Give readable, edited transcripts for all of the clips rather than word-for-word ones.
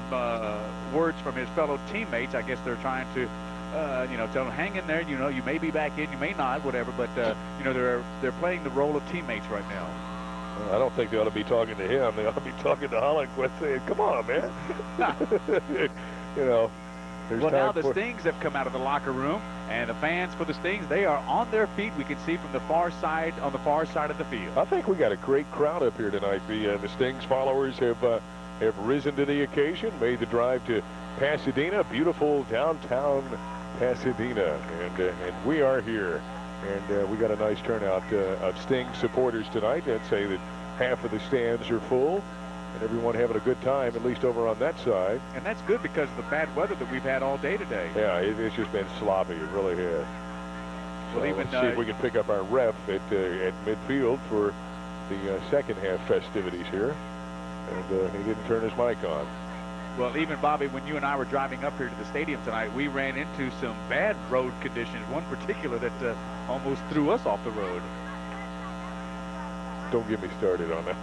some words from his fellow teammates. I guess they're trying to, tell him, hang in there. You may be back in, you may not, whatever. But they're playing the role of teammates right now. Well, I don't think they ought to be talking to him. They ought to be talking to Hollenquist, saying, "Come on, man." Well, now the Stings have come out of the locker room, and the fans for the Stings, they are on their feet. We can see from the far side, on the far side of the field. I think we got a great crowd up here tonight. The Stings followers have risen to the occasion, made the drive to Pasadena, beautiful downtown Pasadena, and we are here. And we got a nice turnout of Stings supporters tonight. I'd say that half of the stands are full, and everyone having a good time, at least over on that side. And that's good because of the bad weather that we've had all day today. Yeah, it's just been sloppy. It really has. Well, let's see if we can pick up our ref at midfield for the second half festivities here. And he didn't turn his mic on. Well, even, Bobby, when you and I were driving up here to the stadium tonight, we ran into some bad road conditions, one particular that almost threw us off the road. Don't get me started on that.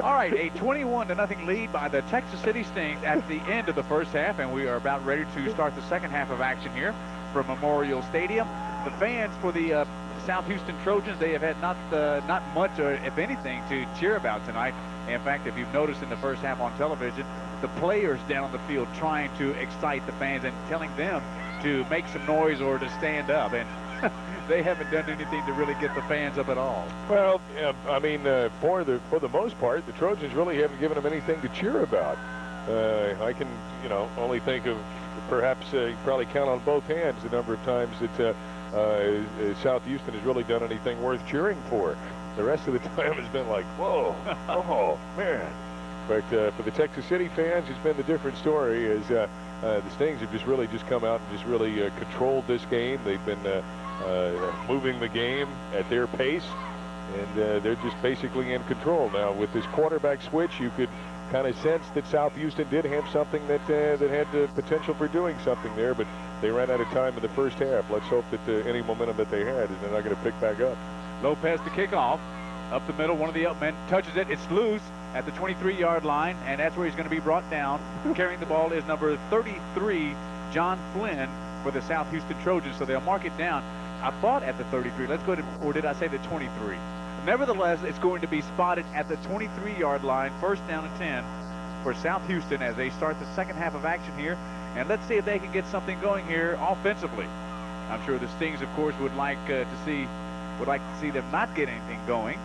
All right, a 21-0 lead by the Texas City Stings at the end of the first half, and we are about ready to start the second half of action here from Memorial Stadium. The fans for the South Houston Trojans, they have had not much, or if anything, to cheer about tonight. In fact, if you've noticed in the first half on television, the players down on the field trying to excite the fans and telling them to make some noise or to stand up. And they haven't done anything to really get the fans up at all. Well, I mean, for the most part, the Trojans really haven't given them anything to cheer about. I can, only think of perhaps probably count on both hands the number of times that South Houston has really done anything worth cheering for. The rest of the time has been like, whoa, oh, man. But for the Texas City fans, it's been the different story as the Stings have just come out and just really controlled this game. They've been moving the game at their pace, and they're just basically in control. Now, with this quarterback switch, you could kind of sense that South Houston did have something that had the potential for doing something there, but they ran out of time in the first half. Let's hope that any momentum that they had is they're not going to pick back up. Lopez to kick off. Up the middle, one of the men touches it. It's loose at the 23-yard line, and that's where he's going to be brought down. Carrying the ball is number 33, John Flynn, for the South Houston Trojans, so they'll mark it down. I thought at the 33. Let's go to, or did I say the 23? Nevertheless, it's going to be spotted at the 23-yard line, first down and 10 for South Houston as they start the second half of action here. And let's see if they can get something going here offensively. I'm sure the Stings, of course, would like to see them not get anything going.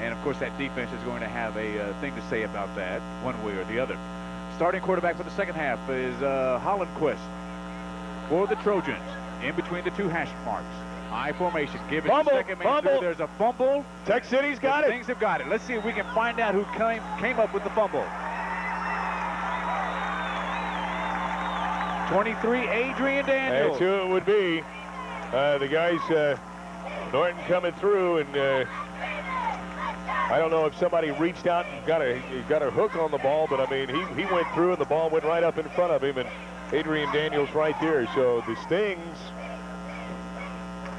And, of course, that defense is going to have a thing to say about that, one way or the other. Starting quarterback for the second half is Hollenquist for the Trojans. In between the two hash marks. High formation. Give it to second man through. There's a fumble. Texas City's got it. Stings have got it. Let's see if we can find out who came up with the fumble. 23, Adrian Daniels. That's who it would be. The guys, Norton coming through, and I don't know if somebody reached out and got a hook on the ball, but I mean, he went through and the ball went right up in front of him, and Adrian Daniels right there. So the Stings,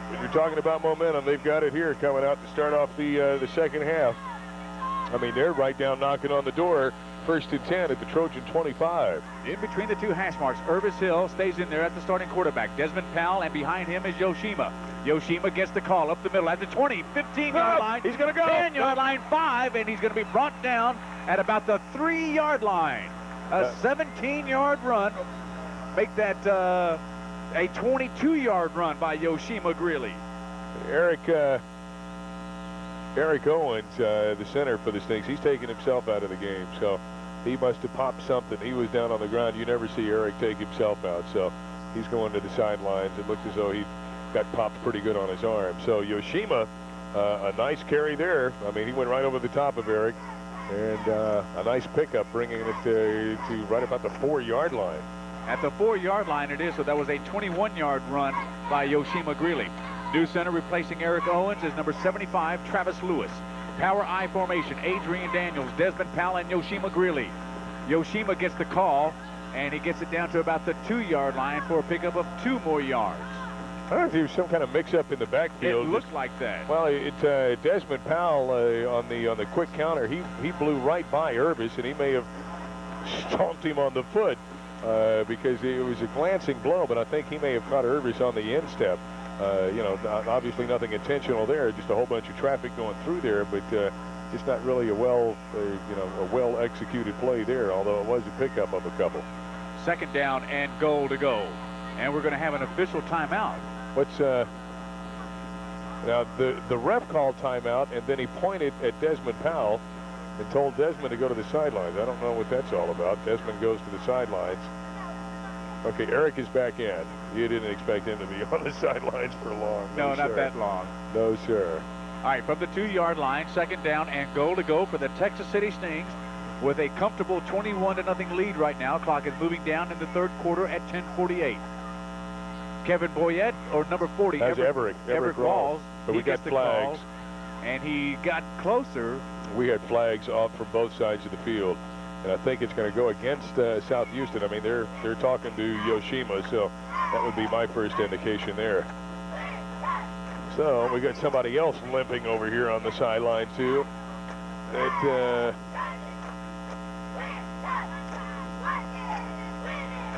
when you're talking about momentum, they've got it here coming out to start off the second half. I mean, they're right down knocking on the door. First and 10 at the Trojan 25. In between the two hash marks, Irvis Hill stays in there at the starting quarterback. Desmond Powell, and behind him is Yoshima. Yoshima gets the call up the middle at the 20, 15-yard line. He's going to go. 10-yard line, 5, and he's going to be brought down at about the 3-yard line. A 17-yard run. Make that a 22-yard run by Yoshima Greeley. Eric Owens, the center for the Stings, he's taking himself out of the game, so he must have popped something. He was down on the ground. You never see Eric take himself out, so he's going to the sidelines. It looked as though he got popped pretty good on his arm. So Yoshima, a nice carry there. I mean, he went right over the top of Eric, and a nice pickup, bringing it to right about the 4-yard line. At the 4-yard line it is, so that was a 21-yard run by Yoshima Greeley. New center replacing Eric Owens is number 75, Travis Lewis. Power I formation, Adrian Daniels, Desmond Powell, and Yoshima Greeley. Yoshima gets the call, and he gets it down to about the 2-yard line for a pickup of 2 more yards. I don't know if there was some kind of mix-up in the backfield. It looked like that. Well, Desmond Powell on the quick counter, he blew right by Irvis, and he may have stomped him on the foot because it was a glancing blow, but I think he may have caught Irvis on the instep. You know, obviously nothing intentional there, just a whole bunch of traffic going through there, but just not really a well executed play there, although it was a pickup of a couple. Second down and goal to go. And we're going to have an official timeout. What's now the ref called timeout, and then he pointed at Desmond Powell and told Desmond to go to the sidelines. I don't know what that's all about. Desmond goes to the sidelines. Okay, Eric is back in. You didn't expect him to be on the sidelines for long. No, not sir. that long. No, sir. All right, from the 2-yard line, second down and goal to go for the Texas City Stings with a comfortable 21-0 lead right now. Clock is moving down in the third quarter at 10:48. Kevin Boyette, or number 40, That's Everett Rawls. But we got flags. And he got closer. We had flags off from both sides of the field. And I think it's going to go against South Houston. I mean, they're talking to Yoshima, so that would be my first indication there. So we got somebody else limping over here on the sideline too.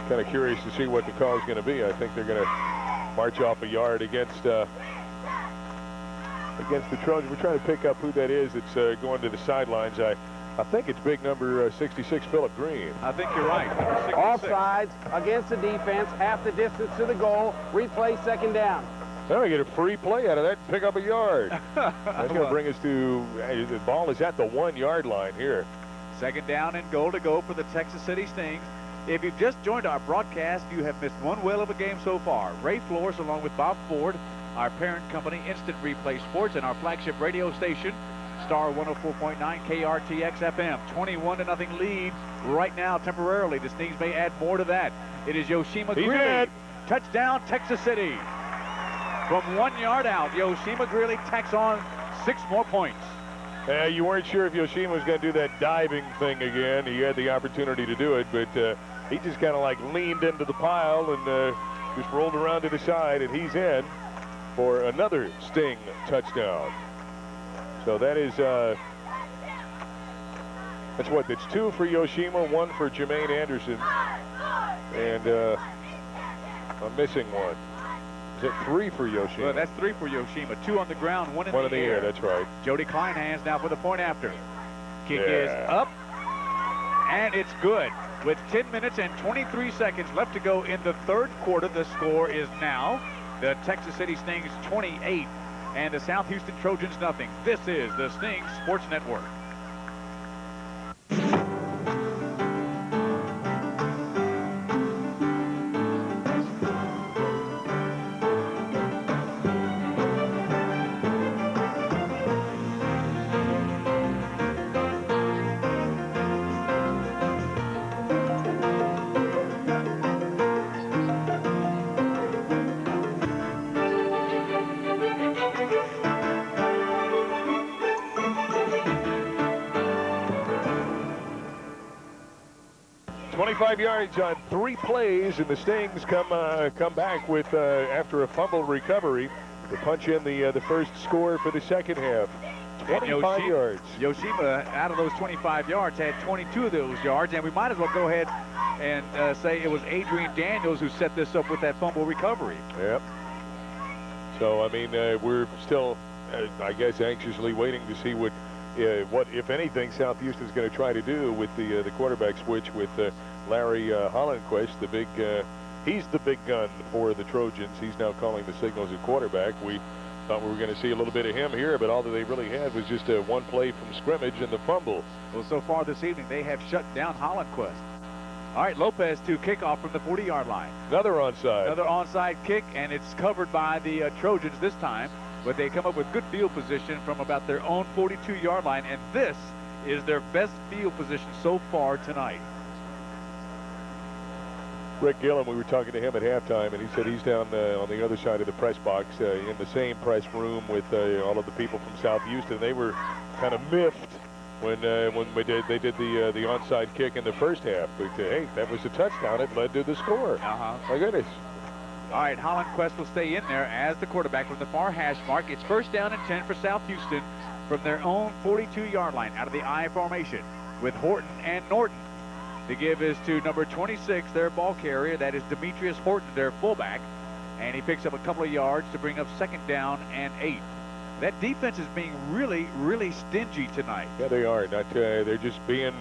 Kind of curious to see what the call is going to be. I think they're going to march off a yard against the Trojans. We're trying to pick up who that is that's going to the sidelines. I think it's big number 66, Philip Green. I think you're right. Offsides against the defense, half the distance to the goal. Replay second down. Now we get a free play out of that and pick up a yard. That's going to bring us to, the ball is at the 1-yard line here. Second down and goal to go for the Texas City Stings. If you've just joined our broadcast, you have missed one whale of a game so far. Ray Flores, along with Bob Ford, our parent company, Instant Replay Sports, and our flagship radio station, Star 104.9 KRTX FM. 21-0 lead right now temporarily. The Stings may add more to that. It is Yoshima Greeley. Touchdown, Texas City. From 1 yard out, Yoshima Greeley tacks on 6 more points. You weren't sure if Yoshima was going to do that diving thing again. He had the opportunity to do it, but he just kind of like leaned into the pile and just rolled around to the side, and he's in for another Sting touchdown. So that is, that's what, that's 2 for Yoshima, 1 for Jermaine Anderson, and I'm missing 1. Is it 3 for Yoshima? Well, that's 3 for Yoshima. 2 on the ground, 1 in the air. That's right. Jody Kleinhans now for the point after. Kick is up, and it's good. With 10 minutes and 23 seconds left to go in the third quarter, the score is now the Texas City Stings 28 and the South Houston Trojans nothing. This is the Stings Sports Network. Yards on 3 plays, and the Stings come back with after a fumble recovery to punch in the first score for the second half. 25 yards. Yoshima, out of those 25 yards, had 22 of those yards, and we might as well go ahead and say it was Adrian Daniels who set this up with that fumble recovery. Yep. So I mean, we're still, I guess, anxiously waiting to see what, if anything, South Houston's going to try to do with the quarterback switch with Larry Hollenquist, the big, he's the big gun for the Trojans. He's now calling the signals at quarterback. We thought we were going to see a little bit of him here, but all that they really had was just one play from scrimmage and the fumble. Well, so far this evening, they have shut down Hollenquist. All right, Lopez to kickoff from the 40-yard line. Another onside. Another onside kick, and it's covered by the Trojans this time, but they come up with good field position from about their own 42-yard line, and this is their best field position so far tonight. Rick Gillum, we were talking to him at halftime, and he said he's down on the other side of the press box in the same press room with all of the people from South Houston. They were kind of miffed when they did the onside kick in the first half. But hey, that was a touchdown. It led to the score. My goodness. All right, Hollenquist will stay in there as the quarterback from the far hash mark. It's first down and 10 for South Houston from their own 42-yard line out of the I formation with Horton and Norton. The give is to number 26, their ball carrier. That is Demetrius Horton, their fullback. And he picks up a couple of yards to bring up 2nd down and 8. That defense is being really, really stingy tonight. Yeah, they are. They're just being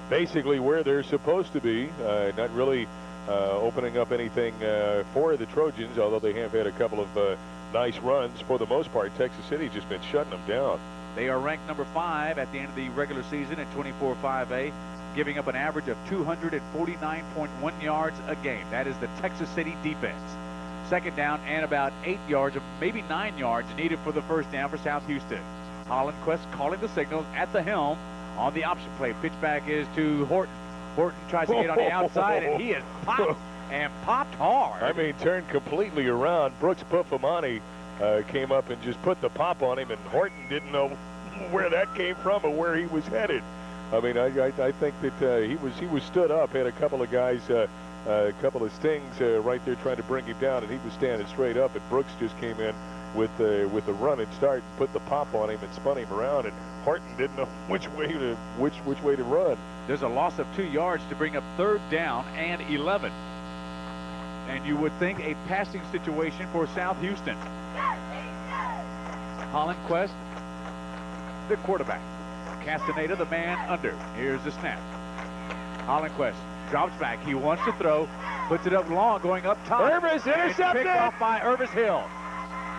basically where they're supposed to be. Not really opening up anything for the Trojans, although they have had a couple of nice runs. For the most part, Texas City's just been shutting them down. They are ranked number 5 at the end of the regular season at 24-5A, giving up an average of 249.1 yards a game. That is the Texas City defense. 2nd down and about 8 yards, or maybe 9 yards needed for the 1st down for South Houston. Hollenquist calling the signals at the helm on the option play. Pitch back is to Horton. Horton tries to get on the outside, and he is popped and popped hard. I mean, turned completely around. Brooks Puffamani came up and just put the pop on him, and Horton didn't know where that came from or where he was headed. I mean, I think that he was stood up, had a couple of guys, a couple of stings right there trying to bring him down, and he was standing straight up, and Brooks just came in with the run and start, put the pop on him and spun him around, and Horton didn't know which way to run. There's a loss of 2 yards to bring up 3rd down and 11. And you would think a passing situation for South Houston. Hollenquist, the quarterback. Castaneda, the man under. Here's the snap. Hollenquist drops back. He wants to throw. Puts it up long, going up top. Irvis intercepted. Picked off by Irvis Hill.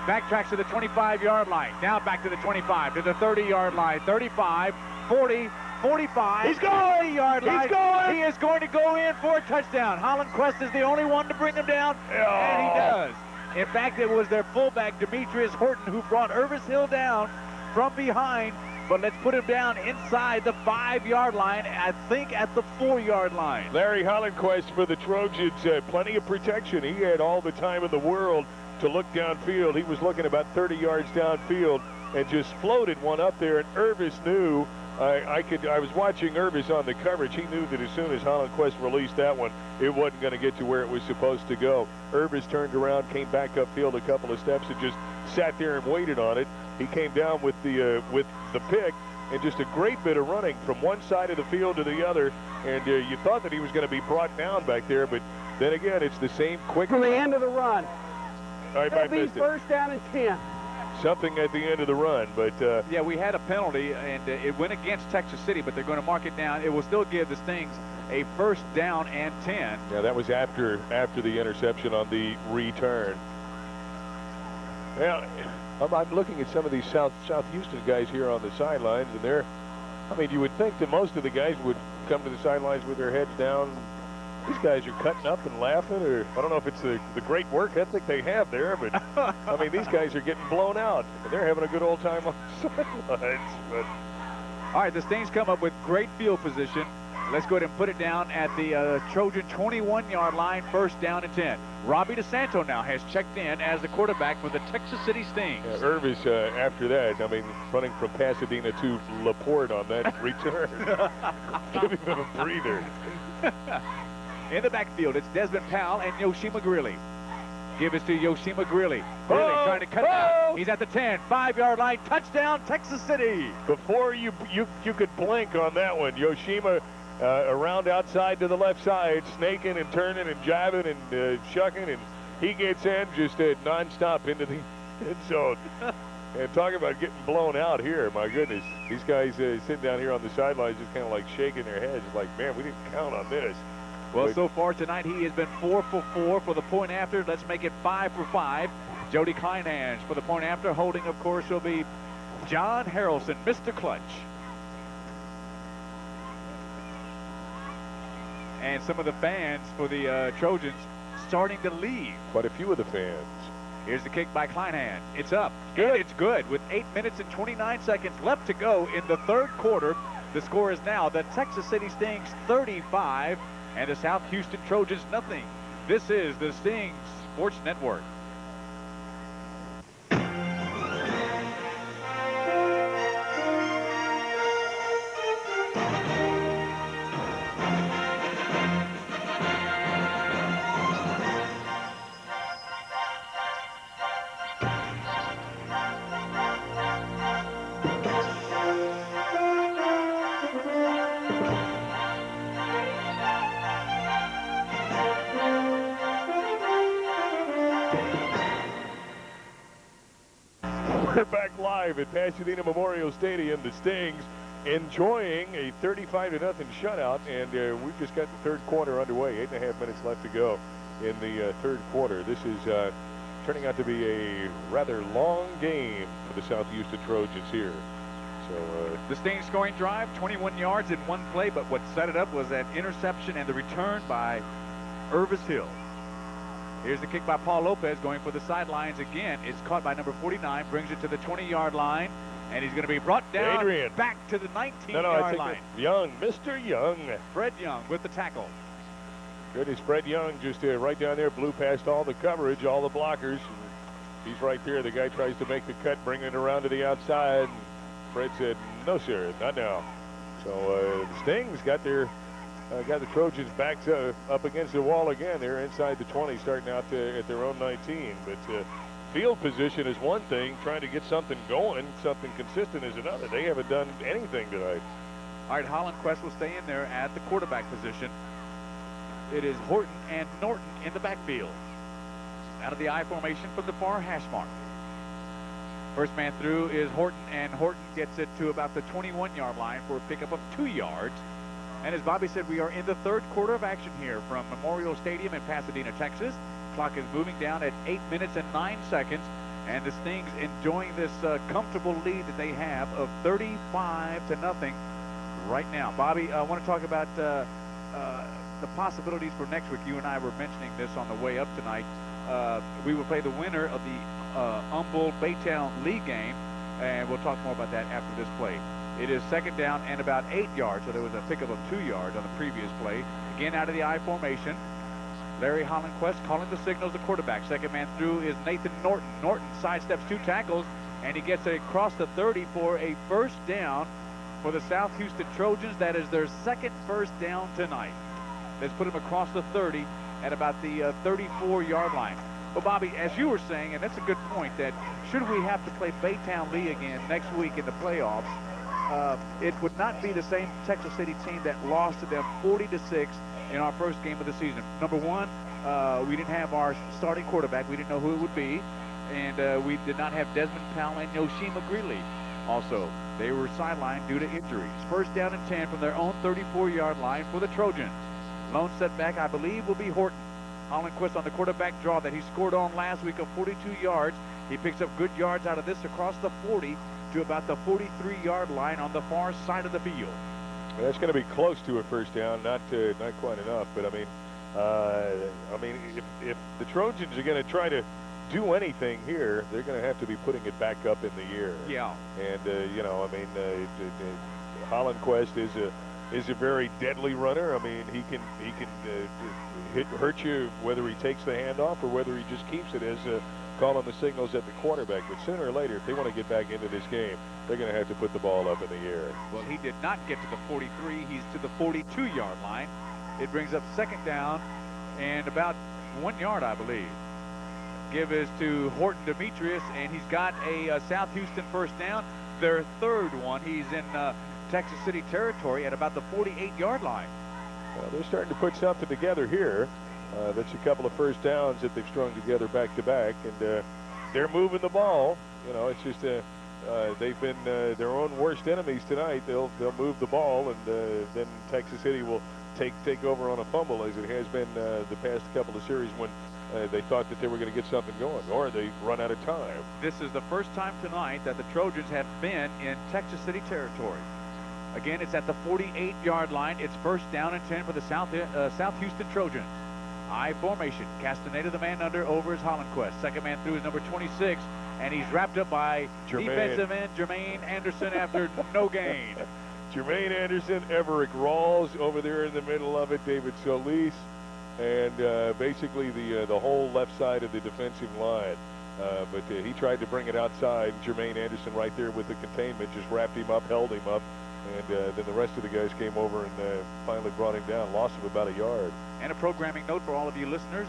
Backtracks to the 25-yard line. Now back to the 25, to the 30-yard line. 35, 40, 45. He's going. 40-yard line. He's going. He is going to go in for a touchdown. Hollenquist is the only one to bring him down, and he does. In fact, it was their fullback, Demetrius Horton, who brought Irvis Hill down from behind. But let's put him down inside the 5-yard line, I think at the 4-yard line. Larry Hollenquist for the Trojans, plenty of protection. He had all the time in the world to look downfield. He was looking about 30 yards downfield and just floated one up there, and Irvis knew. I was watching Irvis on the coverage. He knew that as soon as Hollenquist released that one, it wasn't going to get to where it was supposed to go. Irvis turned around, came back upfield a couple of steps, and just sat there and waited on it. He came down with the pick, and just a great bit of running from one side of the field to the other. And you thought that he was going to be brought down back there, but then again, it's the same quick. From the end of the run. I missed it. 1st down and 10. Something at the end of the run, but yeah, we had a penalty, and it went against Texas City, but they're going to mark it down. It will still give the Stings a 1st down and 10. Yeah, that was after the interception on the return. Well, I'm looking at some of these South Houston guys here on the sidelines, and I mean, you would think that most of the guys would come to the sidelines with their heads down. These guys are cutting up and laughing, or I don't know if it's the great work ethic they have there, but I mean, these guys are getting blown out, and they're having a good old time on the sidelines. But all right, the Stings come up with great field position. Let's go ahead and put it down at the Trojan 21-yard line, 1st down and 10. Robbie DeSanto now has checked in as the quarterback for the Texas City Stings. Yeah, Irvis, after that, I mean, running from Pasadena to LaPorte on that return, giving them a breather. In the backfield, it's Desmond Powell and Yoshima Greeley. Give it to Yoshima Greeley. Greeley trying to cut it out. He's at the 10, 5-yard line. Touchdown, Texas City. Before you could blink on that one, Yoshima around outside to the left side, snaking and turning and jiving and shucking, and he gets in just nonstop into the end zone. And talking about getting blown out here, my goodness. These guys sitting down here on the sidelines just kind of like shaking their heads like, man, we didn't count on this. Well, so far tonight, he has been 4 for 4 for the point after. Let's make it 5 for 5. Jody Kleinhans for the point after. Holding, of course, will be John Harrelson, Mr. Clutch. And some of the fans for the Trojans starting to leave. Quite a few of the fans. Here's the kick by Kleinhans. It's up. Good. It's good. With 8 minutes and 29 seconds left to go in the 3rd quarter. The score is now the Texas City Stings 35 and the South Houston Trojans nothing. This is the Stings Sports Network. live at Pasadena Memorial Stadium. The Stings enjoying a 35-0 shutout, and we've just got the third quarter underway. 8.5 minutes left to go in the third quarter. This is turning out to be a rather long game for the South Houston Trojans here. So the Stings scoring drive, 21 yards in one play, but what set it up was that interception and the return by Irvis Hill. Here's the kick by Paul Lopez going for the sidelines again. It's caught by number 49, brings it to the 20-yard line, and he's going to be brought down Adrian. back to the 19-yard line. Young, Mr. Young. Fred Young with the tackle. Goodness, Fred Young just right down there, blew past all the coverage, all the blockers. He's right there. The guy tries to make the cut, bring it around to the outside. Fred said, no, sir, not now. So the Stings got the Trojans back up against the wall again. They're inside the 20, starting out at their own 19. But field position is one thing. Trying to get something going, something consistent is another. They haven't done anything tonight. All right, Holland Quest will stay in there at the quarterback position. It is Horton and Norton in the backfield. Out of the I formation from the far hash mark. First man through is Horton, and Horton gets it to about the 21-yard line for a pickup of 2 yards. And as Bobby said, we are in the third quarter of action here from Memorial Stadium in Pasadena, Texas. Clock is moving down at 8 minutes and 9 seconds. And the Stings enjoying this comfortable lead that they have of 35-0 right now. Bobby, I want to talk about the possibilities for next week. You and I were mentioning this on the way up tonight. We will play the winner of the Humboldt-Baytown League game, and we'll talk more about that after this play. It is second down and about 8 yards, so there was a pickup of 2 yards on the previous play. Again, out of the I formation. Larry Hollandquist calling the signals, the quarterback. Second man through is Nathan Norton. Norton sidesteps 2 tackles, and he gets it across the 30 for a first down for the South Houston Trojans. That is their second first down tonight. Let's put him across the 30 at about the 34-yard line. Well, Bobby, as you were saying, and that's a good point, that should we have to play Baytown Lee again next week in the playoffs, it would not be the same Texas City team that lost to them 40-6 in our first game of the season. Number one, we didn't have our starting quarterback. We didn't know who it would be. And we did not have Desmond Powell and Yoshima Greeley. Also, they were sidelined due to injuries. First down and 10 from their own 34-yard line for the Trojans. Lone setback, I believe, will be Horton. Hollandquist on the quarterback draw that he scored on last week of 42 yards. He picks up good yards out of this across the 40 to about the 43-yard line on the far side of the field. Well, that's going to be close to a first down, not quite enough. But I mean, if the Trojans are going to try to do anything here, they're going to have to be putting it back up in the air. Yeah. And you know, I mean, Hollandquist is a very deadly runner. I mean, he can hurt you whether he takes the handoff or whether he just keeps it as calling the signals at the quarterback. But sooner or later, if they want to get back into this game, they're going to have to put the ball up in the air. Well, he did not get to the 43. He's to the 42-yard line. It brings up second down and about 1 yard, I believe. Give is to Horton Demetrius, and he's got a South Houston first down, their third one. He's in Texas City territory at about the 48-yard line. Well, they're starting to put something together here. That's a couple of first downs that they've strung together back-to-back, and they're moving the ball. You know, it's just they've been their own worst enemies tonight. They'll move the ball, and then Texas City will take over on a fumble, as it has been the past couple of series when they thought that they were going to get something going, or they run out of time. This is the first time tonight that the Trojans have been in Texas City territory. Again, it's at the 48-yard line. It's first down and 10 for the South Houston Trojans. I formation. Castaneda, the man under, over is Hollandquist. Second man through is number 26, and he's wrapped up by defensive end Jermaine Anderson after no gain. Jermaine Anderson, Everett Rawls over there in the middle of it, David Solis, and basically the whole left side of the defensive line. But he tried to bring it outside. Jermaine Anderson right there with the containment just wrapped him up, held him up, and then the rest of the guys came over and finally brought him down. Loss of about a yard. And a programming note for all of you listeners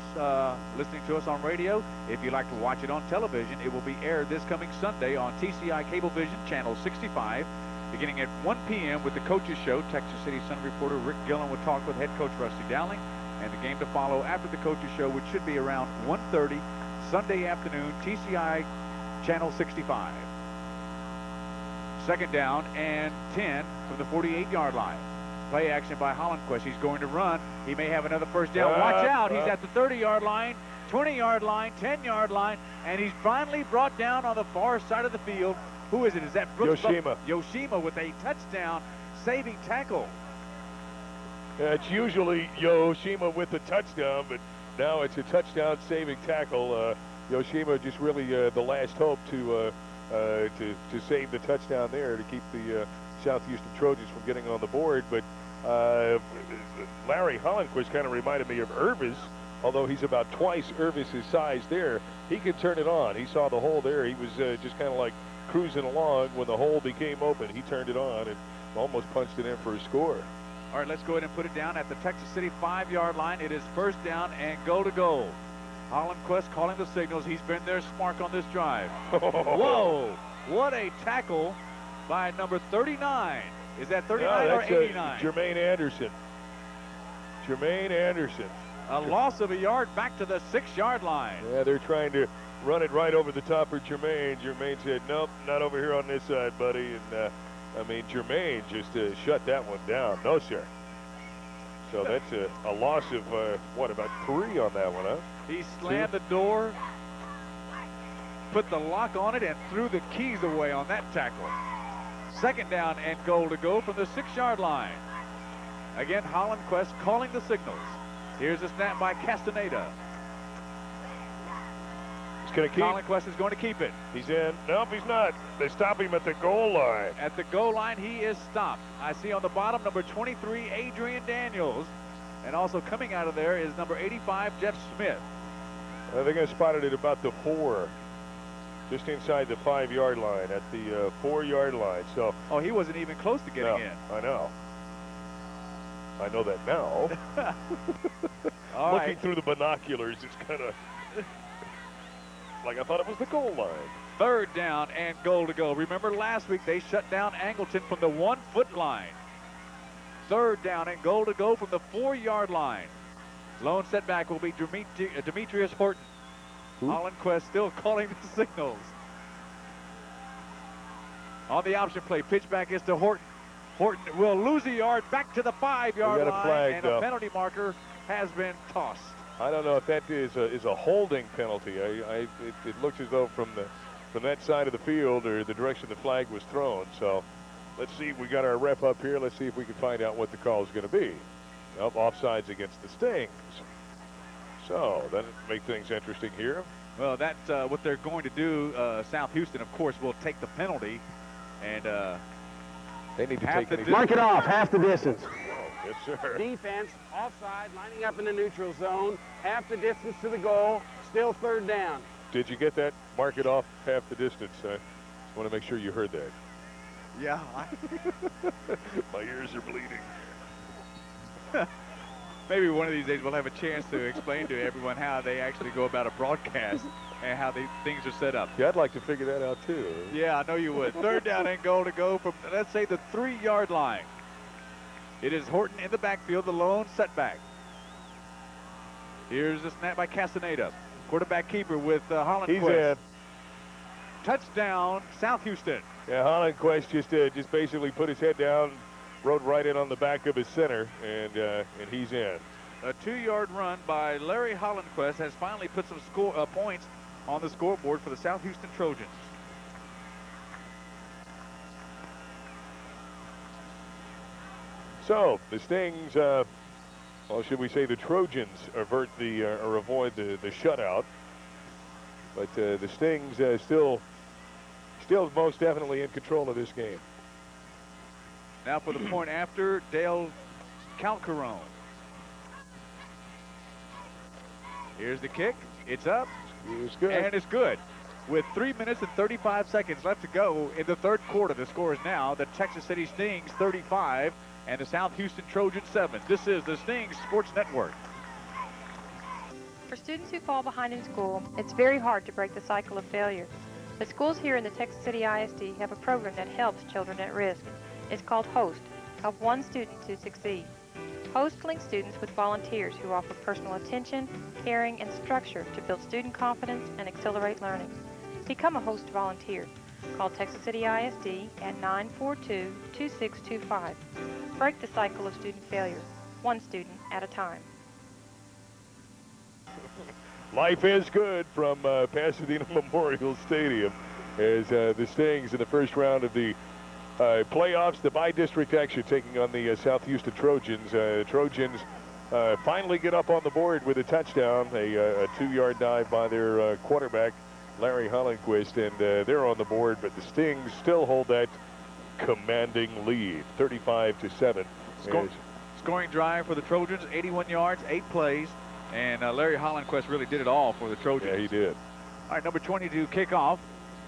listening to us on radio. If you'd like to watch it on television, it will be aired this coming Sunday on TCI Cablevision, Channel 65, beginning at 1 p.m. with the Coaches Show. Texas City Sun reporter Rick Gillen will talk with head coach Rusty Dowling. And the game to follow after the Coaches Show, which should be around 1:30 Sunday afternoon, TCI Channel 65. Second down and 10 from the 48-yard line. Play action by Hollandquist. He's going to run. He may have another first down. Watch out. He's at the 30-yard line, 20-yard line, 10-yard line, and he's finally brought down on the far side of the field. Who is it? Is that Brooks? Yoshima. Yoshima with a touchdown saving tackle. It's usually Yoshima with the touchdown, but now it's a touchdown saving tackle. Yoshima just really the last hope to save the touchdown there to keep the South Houston Trojans from getting on the board. But Larry Hollandquist kind of reminded me of Irvis, although he's about twice Irvis's size there. He can turn it on. He saw the hole there. He was just kind of like cruising along. When the hole became open, he turned it on and almost punched it in for a score. All right, let's go ahead and put it down at the Texas City 5-yard line. It is first down and goal to goal. Hollandquist calling the signals. He's been their spark on this drive. Whoa, what a tackle by number 39. Is that 39 or 89? Jermaine Anderson. Jermaine Anderson. A loss of a yard back to the 6-yard line. Yeah, they're trying to run it right over the top for Jermaine. Jermaine said, nope, not over here on this side, buddy. And, I mean, Jermaine just shut that one down. No, sir. So that's a loss of, what, about 3 on that one, huh? He slammed the door, put the lock on it, and threw the keys away on that tackle. Second down and goal to go from the 6-yard line. Again, Hollandquist calling the signals. Here's a snap by Castaneda. He's going to keep. Hollandquist is going to keep it. He's in. Nope, he's not. They stop him at the goal line. At the goal line, he is stopped. I see on the bottom, number 23, Adrian Daniels. And also coming out of there is number 85, Jeff Smith. They're going to spot it at about the 4. Just inside the 5-yard line, at the 4-yard line. So. Oh, he wasn't even close to getting in. I know. I know that now. All Looking right. through the binoculars, it's kind of like I thought it was the goal line. Third down and goal to go. Remember last week they shut down Angleton from the 1-foot line. Third down and goal to go from the 4-yard line. Lone setback will be Demetrius Horton. Hollandquist still calling the signals. On the option play, pitch back is to Horton. Horton will lose a yard back to the 5-yard line, flag, and a penalty marker has been tossed. I don't know if that is a holding penalty. It looks as though from that side of the field or the direction the flag was thrown. So let's see. We got our ref up here. Let's see if we can find out what the call is going to be. Nope, offsides against the Stings. So that'll make things interesting here. Well, that's what they're going to do. South Houston, of course, will take the penalty, and they need to take the mark it off, half the distance. Oh, yes, sir. Defense offside, lining up in the neutral zone, half the distance to the goal, still third down. Did you get that? Mark it off half the distance. I just want to make sure you heard that. Yeah. My ears are bleeding. Maybe one of these days we'll have a chance to explain to everyone how they actually go about a broadcast and how things are set up. Yeah, I'd like to figure that out too. Yeah, I know you would. Third down and goal to go from, let's say, the 3-yard line. It is Horton in the backfield, the lone setback. Here's the snap by Castaneda. Quarterback keeper with Hollandquist. He's in. Touchdown, South Houston. Yeah, Hollandquist just basically put his head down, rode right in on the back of his center, and he's in. A 2-yard run by Larry Hollandquist has finally put some points on the scoreboard for the South Houston Trojans. So the Stings, well, should we say the Trojans avert or avoid the shutout, but the Stings still most definitely in control of this game. Now for the point after, Dale Calcaron. Here's the kick. It's up. It's good. And it's good. With 3 minutes and 35 seconds left to go in the third quarter, the score is now the Texas City Stings 35 and the South Houston Trojans 7. This is the Stings Sports Network. For students who fall behind in school, it's very hard to break the cycle of failure. The schools here in the Texas City ISD have a program that helps children at risk. It's called HOST, Help One Student to Succeed. HOST links students with volunteers who offer personal attention, caring, and structure to build student confidence and accelerate learning. Become a HOST volunteer. Call Texas City ISD at 942-2625. Break the cycle of student failure, one student at a time. Life is good from Pasadena Memorial Stadium as the Stings in the first round of the playoffs, the by-district action, taking on the South Houston Trojans. Trojans finally get up on the board with a touchdown, a 2-yard dive by their quarterback, Larry Hollenquist, and they're on the board, but the Stings still hold that commanding lead, 35-7. Scoring drive for the Trojans, 81 yards, 8 plays, and Larry Hollenquist really did it all for the Trojans. Yeah, he did. All right, number 22 kickoff.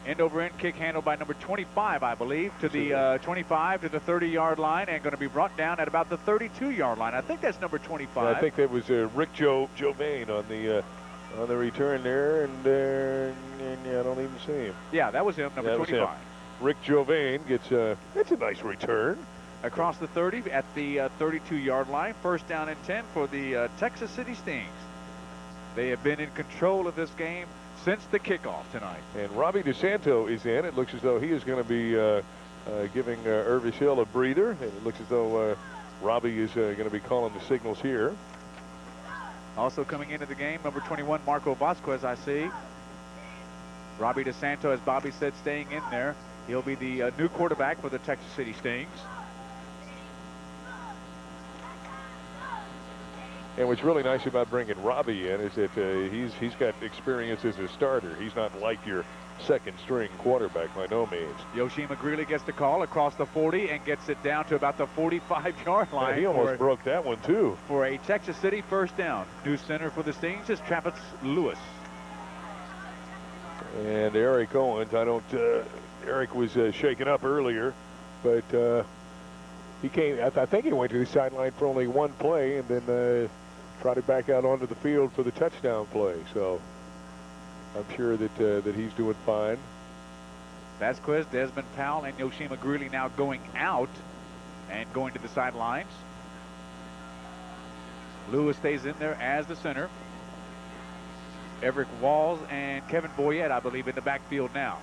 End-over-end kick handled by number 25, I believe, to the 25 to the 30-yard line, and going to be brought down at about the 32-yard line. I think that's number 25. Yeah, I think that was Rick Jovain on the return there, and yeah, I don't even see him. Yeah, that was him, number 25. Rick Jovain gets that's a nice return. Across the 30 at the 32-yard line. First down and 10 for the Texas City Stings. They have been in control of this game since the kickoff tonight. And Robbie DeSanto is in. It looks as though he is going to be giving Irvis Hill a breather. And it looks as though Robbie is going to be calling the signals here. Also coming into the game, number 21, Marco Vasquez, I see. Robbie DeSanto, as Bobby said, staying in there. He'll be the new quarterback for the Texas City Stings. And what's really nice about bringing Robbie in is that he's got experience as a starter. He's not like your second-string quarterback by no means. Yoshima Greeley gets the call across the 40 and gets it down to about the 45-yard line. Yeah, he almost broke that one, too. For a Texas City first down. New center for the Stings is Travis Lewis. And Eric Owens, Eric was shaken up earlier, but he came, I think he went to the sideline for only one play and then trotted back out onto the field for the touchdown play. So I'm sure that he's doing fine. Vasquez, Desmond Powell, and Yoshima Greeley now going out and going to the sidelines. Lewis stays in there as the center. Everett Walls and Kevin Boyette, I believe, in the backfield now.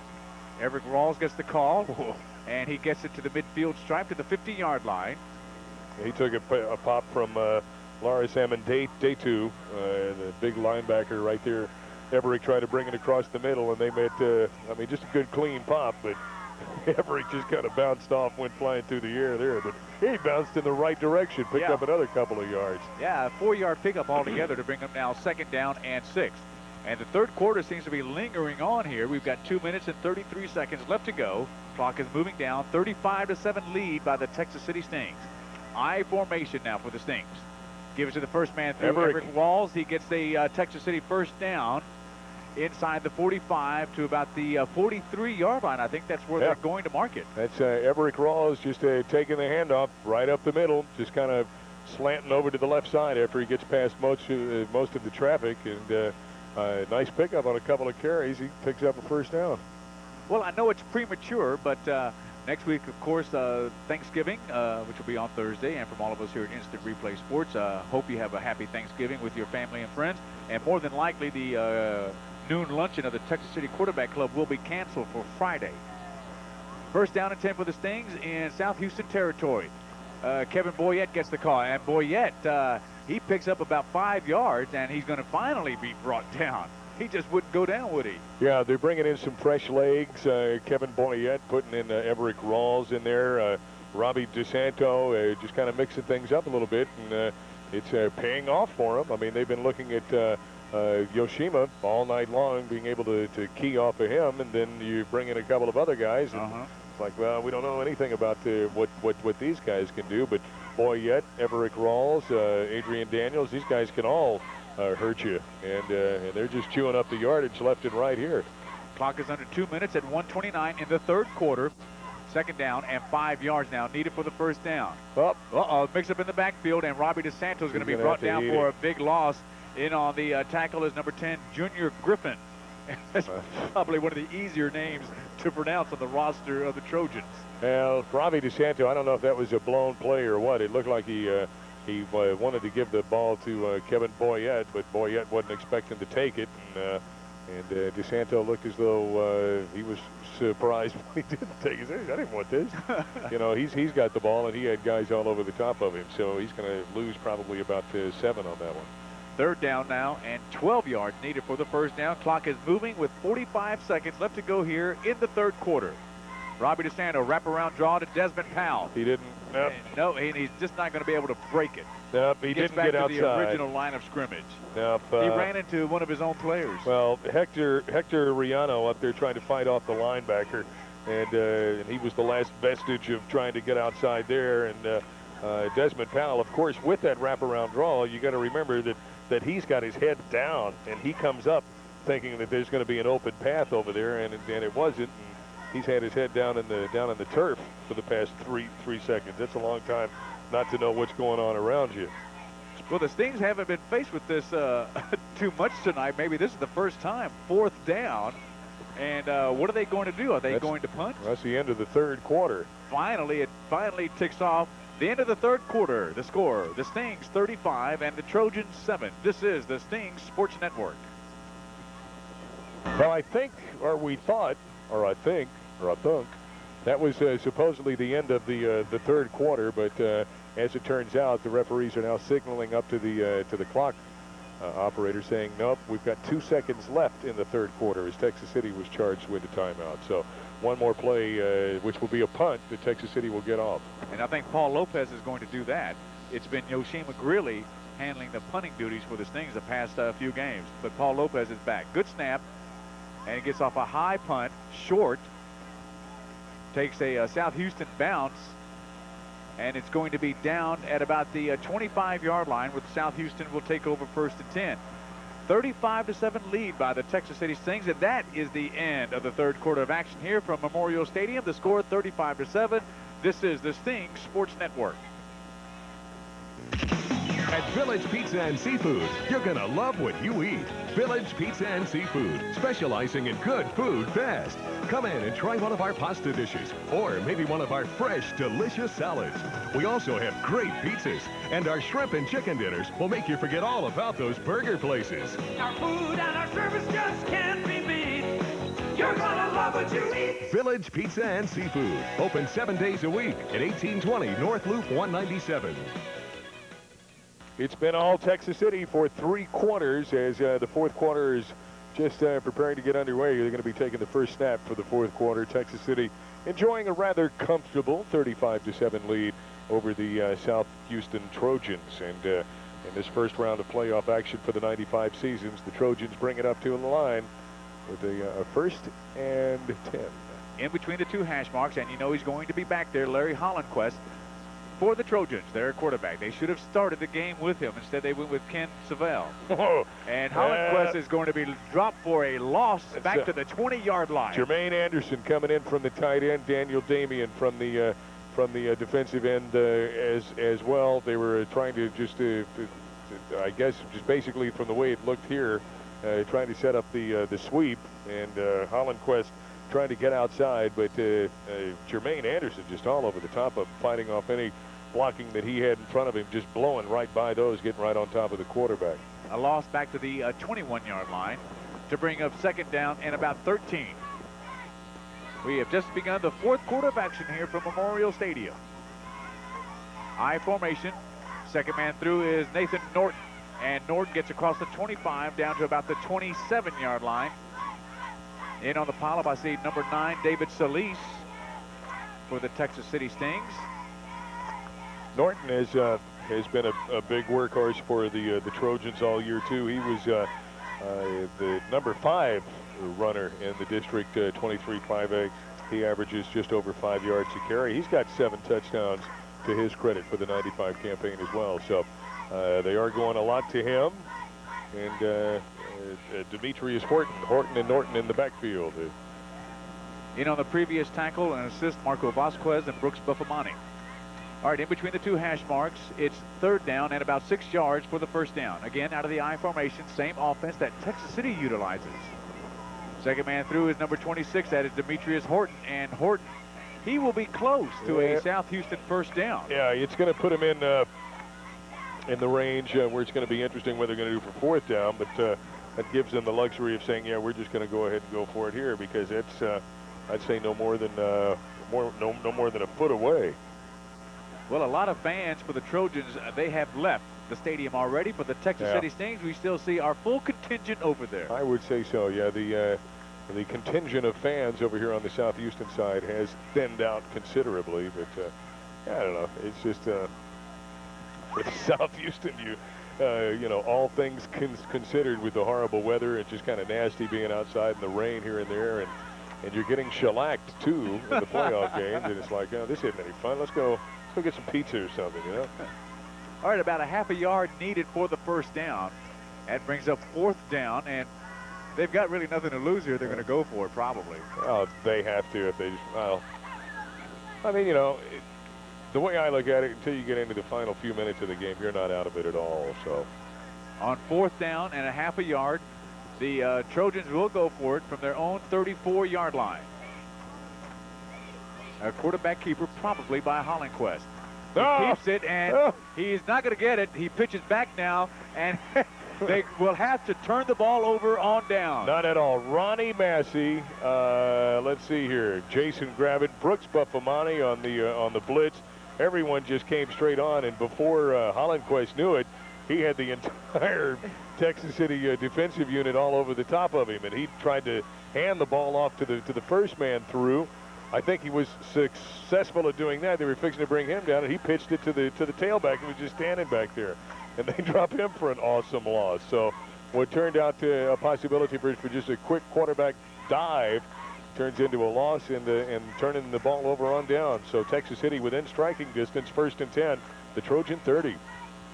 Everett Walls gets the call, and he gets it to the midfield stripe to the 50-yard line. He took a pop from Laris Day 2, the big linebacker right there. Everett tried to bring it across the middle, and they met, I mean, just a good clean pop, but Everett just kind of bounced off, went flying through the air there, but he bounced in the right direction, picked up another couple of yards. Yeah, a 4-yard pickup altogether to bring them now second down and 6. And the third quarter seems to be lingering on here. We've got 2 minutes and 33 seconds left to go. Clock is moving down. 35-7 lead by the Texas City Stings. I formation now for the Stings. Give it to the first man through, Everett Walls. He gets the Texas City first down inside the 45 to about the 43-yard line. I think that's where they're going to mark it. That's Everett Rawls just taking the handoff right up the middle, just kind of slanting over to the left side after he gets past most of the traffic. And nice pickup on a couple of carries. He picks up a first down. Well, I know it's premature, but next week, of course, Thanksgiving, which will be on Thursday, and from all of us here at Instant Replay Sports, hope you have a happy Thanksgiving with your family and friends. And more than likely, the noon luncheon of the Texas City Quarterback Club will be canceled for Friday. First down and 10 for the Stings in South Houston territory. Kevin Boyette gets the call, and Boyette, he picks up about 5 yards, and he's going to finally be brought down. He just wouldn't go down, would he? Yeah, they're bringing in some fresh legs. Kevin Boyette putting in Everett Rawls in there. Robbie DeSanto just kind of mixing things up a little bit, and it's paying off for them. I mean, they've been looking at Yoshima all night long, being able to key off of him, and then you bring in a couple of other guys, and it's like, well, we don't know anything about what these guys can do, but Boyette, Everett Rawls, Adrian Daniels, these guys can all hurt you, and they're just chewing up the yardage left and right here. Clock is under 2 minutes at 1:29 in the third quarter. Second down and 5 yards now needed for the first down. Mix up in the backfield, and Robbie DeSanto is going to be brought down for a big loss. In on the tackle is number 10, Junior Griffin. That's probably one of the easier names to pronounce on the roster of the Trojans. Well, Robbie DeSanto, I don't know if that was a blown play or what. It looked like he wanted to give the ball to Kevin Boyette, but Boyette wasn't expecting to take it. And, And DeSanto looked as though he was surprised when he didn't take it. I didn't want this. You know, he's got the ball, and he had guys all over the top of him. So he's going to lose probably about 7 on that one. Third down now, and 12 yards needed for the first down. Clock is moving with 45 seconds left to go here in the third quarter. Robbie DeSanto, wraparound draw to Desmond Powell. He didn't. Nope. No, and he's just not going to be able to break it. Nope, he didn't get outside. The original line of scrimmage. Nope, he ran into one of his own players. Well, Hector Riano up there trying to fight off the linebacker, and he was the last vestige of trying to get outside there. And Desmond Powell, of course, with that wraparound draw, you got to remember that he's got his head down, and he comes up thinking that there's going to be an open path over there, and it wasn't. And he's had his head down in the turf for the past three seconds. That's a long time not to know what's going on around you. Well, the Stings haven't been faced with this too much tonight. Maybe this is the first time. Fourth down. And what are they going to do? Are they going to punt? That's the end of the third quarter. It finally ticks off. The end of the third quarter. The score, the Stings 35 and the Trojans 7. This is the Stings Sports Network. Well, I think that was supposedly the end of the third quarter, but as it turns out, the referees are now signaling up to the clock operator saying, nope, we've got 2 seconds left in the third quarter as Texas City was charged with a timeout. So one more play, which will be a punt, that Texas City will get off. And I think Paul Lopez is going to do that. It's been Yoshima Greeley handling the punting duties for the Stings the past few games, but Paul Lopez is back. Good snap, and it gets off a high punt, short, takes a South Houston bounce, and it's going to be down at about the 25-yard line, where South Houston will take over first and 10. 35-7 lead by the Texas City Stings, and that is the end of the third quarter of action here from Memorial Stadium. The score 35-7. This is the Stings Sports Network. At Village Pizza and Seafood, you're going to love what you eat. Village Pizza and Seafood, specializing in good food fast. Come in and try one of our pasta dishes, or maybe one of our fresh, delicious salads. We also have great pizzas, and our shrimp and chicken dinners will make you forget all about those burger places. Our food and our service just can't be beat. You're going to love what you eat. Village Pizza and Seafood, open 7 days a week at 1820 North Loop 197. It's been all Texas City for 3 quarters as the fourth quarter is just preparing to get underway. They're going to be taking the first snap for the fourth quarter. Texas City enjoying a rather comfortable 35-7 lead over the South Houston Trojans. And in this first round of playoff action for the 95 seasons, the Trojans bring it up to the line with a first and 10. In between the two hash marks, and you know he's going to be back there, Larry Hollandquist. For the Trojans, their quarterback. They should have started the game with him. Instead, they went with Ken Savell. And Hollandquist is going to be dropped for a loss back to the 20-yard line. Jermaine Anderson coming in from the tight end. Daniel Damian from the defensive end as well. They were trying to just, I guess, just basically from the way it looked here, trying to set up the sweep. And Hollandquist trying to get outside, but Jermaine Anderson just all over the top of fighting off any blocking that he had in front of him, just blowing right by those, getting right on top of the quarterback. A loss back to the 21-yard line to bring up second down and about 13. We have just begun the fourth quarter of action here from Memorial Stadium. I formation. Second man through is Nathan Norton, and Norton gets across the 25 down to about the 27-yard line. In on the pile-up, I see number 9, David Solis, for the Texas City Stings. Norton has been a big workhorse for the Trojans all year too. He was the number 5 runner in the district 23-5A. He averages just over 5 yards a carry. He's got 7 touchdowns to his credit for the 95 campaign as well. So they are going a lot to him. And Demetrius Horton and Norton in the backfield. In on the previous tackle and assist, Marco Vasquez and Brooks Buffamani. All right, in between the two hash marks, it's third down and about 6 yards for the first down. Again, out of the I formation, same offense that Texas City utilizes. Second man through is number 26. That is Demetrius Horton. And Horton, he will be close to a South Houston first down. Yeah, it's going to put him in the range where it's going to be interesting what they're going to do for fourth down. But that gives them the luxury of saying, yeah, we're just going to go ahead and go for it here, because it's, I'd say no more than no more than a foot away. Well, a lot of fans for the Trojans, they have left the stadium already. For the Texas City Stings, we still see our full contingent over there. I would say so, yeah. The contingent of fans over here on the South Houston side has thinned out considerably, but I don't know. It's just with South Houston, you know, all things considered, with the horrible weather, it's just kind of nasty being outside in the rain here and there, and you're getting shellacked too in the playoff games, and it's like, oh, this isn't any fun. Let's go get some pizza or something, you know. All right, about a half a yard needed for the first down. That brings up 4th down, and they've got really nothing to lose here. They're going to go for it, probably. Oh, they have to if they just, well, I mean, you know, the way I look at it, until you get into the final few minutes of the game, you're not out of it at all. So on 4th down and a half a yard, the Trojans will go for it from their own 34-yard line. A quarterback keeper, probably by Hollenquist. He keeps it, and he's not going to get it. He pitches back now, and they will have to turn the ball over on down. Not at all. Ronnie Massey, let's see here. Jason Gravett, Brooks Buffamani on the blitz. Everyone just came straight on, and before Hollenquist knew it, he had the entire Texas City defensive unit all over the top of him, and he tried to hand the ball off to the first man through. I think he was successful at doing that. They were fixing to bring him down, and he pitched it to the tailback and was just standing back there. And they dropped him for an awesome loss. So what turned out to a possibility for just a quick quarterback dive turns into a loss and turning the ball over on down. So Texas City within striking distance, 1st and 10, the Trojan 30.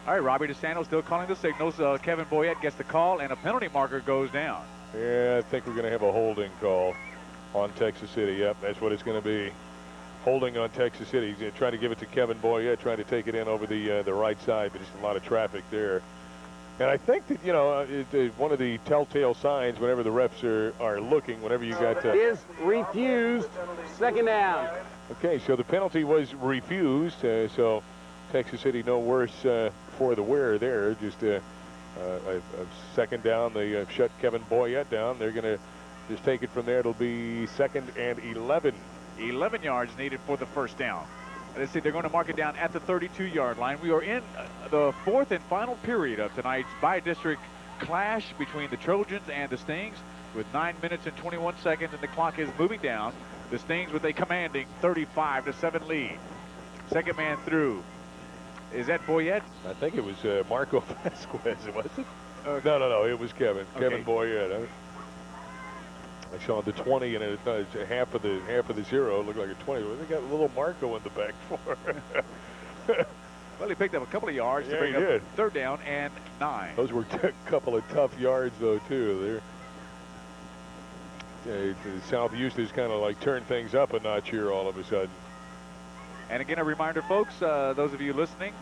All right, Robbie DeSanto still calling the signals. Kevin Boyette gets the call, and a penalty marker goes down. Yeah, I think we're going to have a holding call on Texas City. Yep, that's what it's going to be. Holding on Texas City. He's trying to give it to Kevin Boyette, trying to take it in over the right side, but just a lot of traffic there. And I think that, you know, one of the telltale signs whenever the refs are looking, whenever you got is refused. 2nd down. Okay, so the penalty was refused. So Texas City no worse for the wear there. Just a 2nd down. They shut Kevin Boyette down. They're going to just take it from there. It'll be 2nd and 11. 11 yards needed for the first down. Let's see, they're going to mark it down at the 32-yard line. We are in the 4th and final period of tonight's bi-district clash between the Trojans and the Stings, with 9 minutes and 21 seconds, and the clock is moving down. The Stings with a commanding 35-7 lead. Second man through. Is that Boyette? I think it was Marco Vasquez, was it? No, it was Kevin. Okay. Kevin Boyette. I saw the 20 and half of the 0. It looked like a 20. They got a little Marco in the back for. Well, he picked up a couple of yards to bring up 3rd down and 9. Those were a couple of tough yards, though, too. South Houston's kind of like turned things up a notch here all of a sudden. And again, a reminder, folks, those of you listening,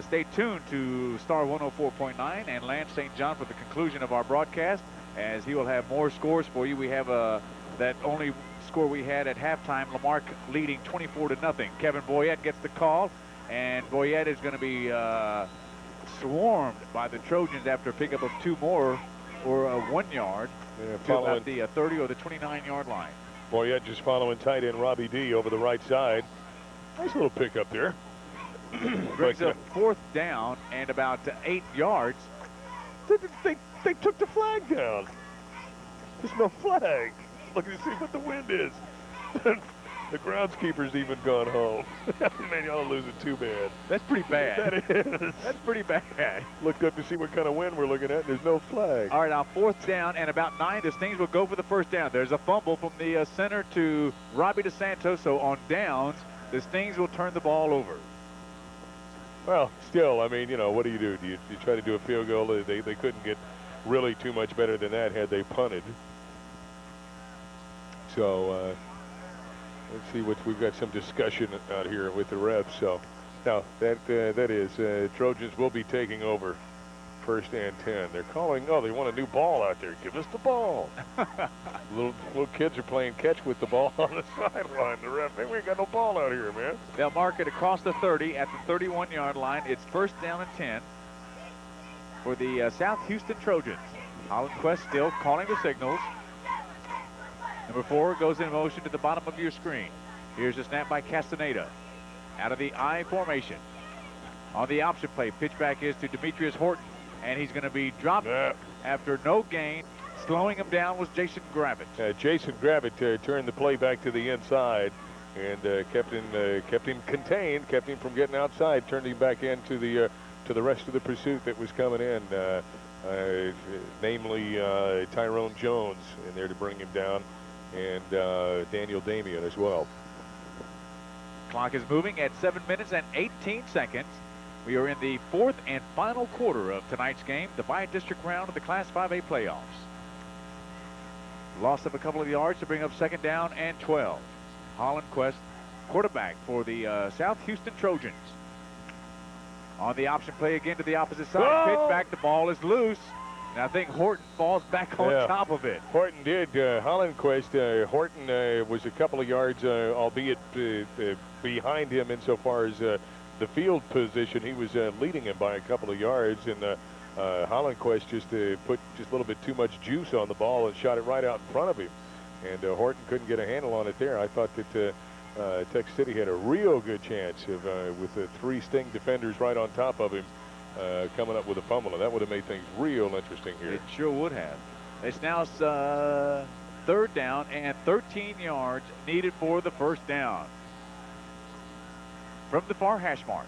stay tuned to Star 104.9 and Lance St. John for the conclusion of our broadcast, as he will have more scores for you. We have that only score we had at halftime, Lamarck leading 24-0. Kevin Boyette gets the call, and Boyette is going to be swarmed by the Trojans after a pickup of 2 more or 1 yard to about the 30 or the 29-yard line. Boyette just following tight end Robbie D over the right side. Nice little pickup there. Brings up 4th down and about 8 yards. They took the flag down. There's no flag. Look to see what the wind is. The groundskeeper's even gone home. Man, y'all are losing too bad. That's pretty bad. That is. That's pretty bad. Looked up to see what kind of wind we're looking at, and there's no flag. All right, now 4th down and about 9. The Stings will go for the first down. There's a fumble from the center to Robbie DeSanto. So on downs, the Stings will turn the ball over. Well, still, I mean, you know, what do? You try to do a field goal. They couldn't get really too much better than that had they punted. So let's see what we've got some discussion out here with the refs. So now that is Trojans will be taking over 1st and 10. They're calling. Oh, they want a new ball out there. Give us the ball. little kids are playing catch with the ball on the sideline. The ref, hey, we ain't got no ball out here, man. They'll mark it across the 30 at the 31-yard line. It's 1st down and 10 for the South Houston Trojans. Hollenquist still calling the signals. Number 4 goes in motion to the bottom of your screen. Here's a snap by Castaneda. Out of the I formation. On the option play, pitch back is to Demetrius Horton, and he's going to be dropped after no gain. Slowing him down was Jason Gravett. Jason Gravett turned the play back to the inside and kept him contained, kept him from getting outside, turned him back into the to the rest of the pursuit that was coming in, namely Tyrone Jones in there to bring him down, and Daniel Damian as well. Clock is moving at 7 minutes and 18 seconds. We are in the 4th and final quarter of tonight's game, the bi-district round of the Class 5A playoffs. Loss of a couple of yards to bring up 2nd down and 12. Hollenquist, quarterback for the South Houston Trojans. On the option play again to the opposite side. Pitch back, the ball is loose. And I think Horton falls back on top of it. Horton did. Hollenquist, Horton was a couple of yards, albeit behind him insofar as the field position. He was leading him by a couple of yards, and Hollenquist just put just a little bit too much juice on the ball and shot it right out in front of him. And Horton couldn't get a handle on it there. I thought that Texas City had a real good chance of, with the 3 Sting defenders right on top of him, coming up with a fumble, and that would have made things real interesting here. It sure would have. It's now 3rd down and 13 yards needed for the 1st down. From the far hash mark.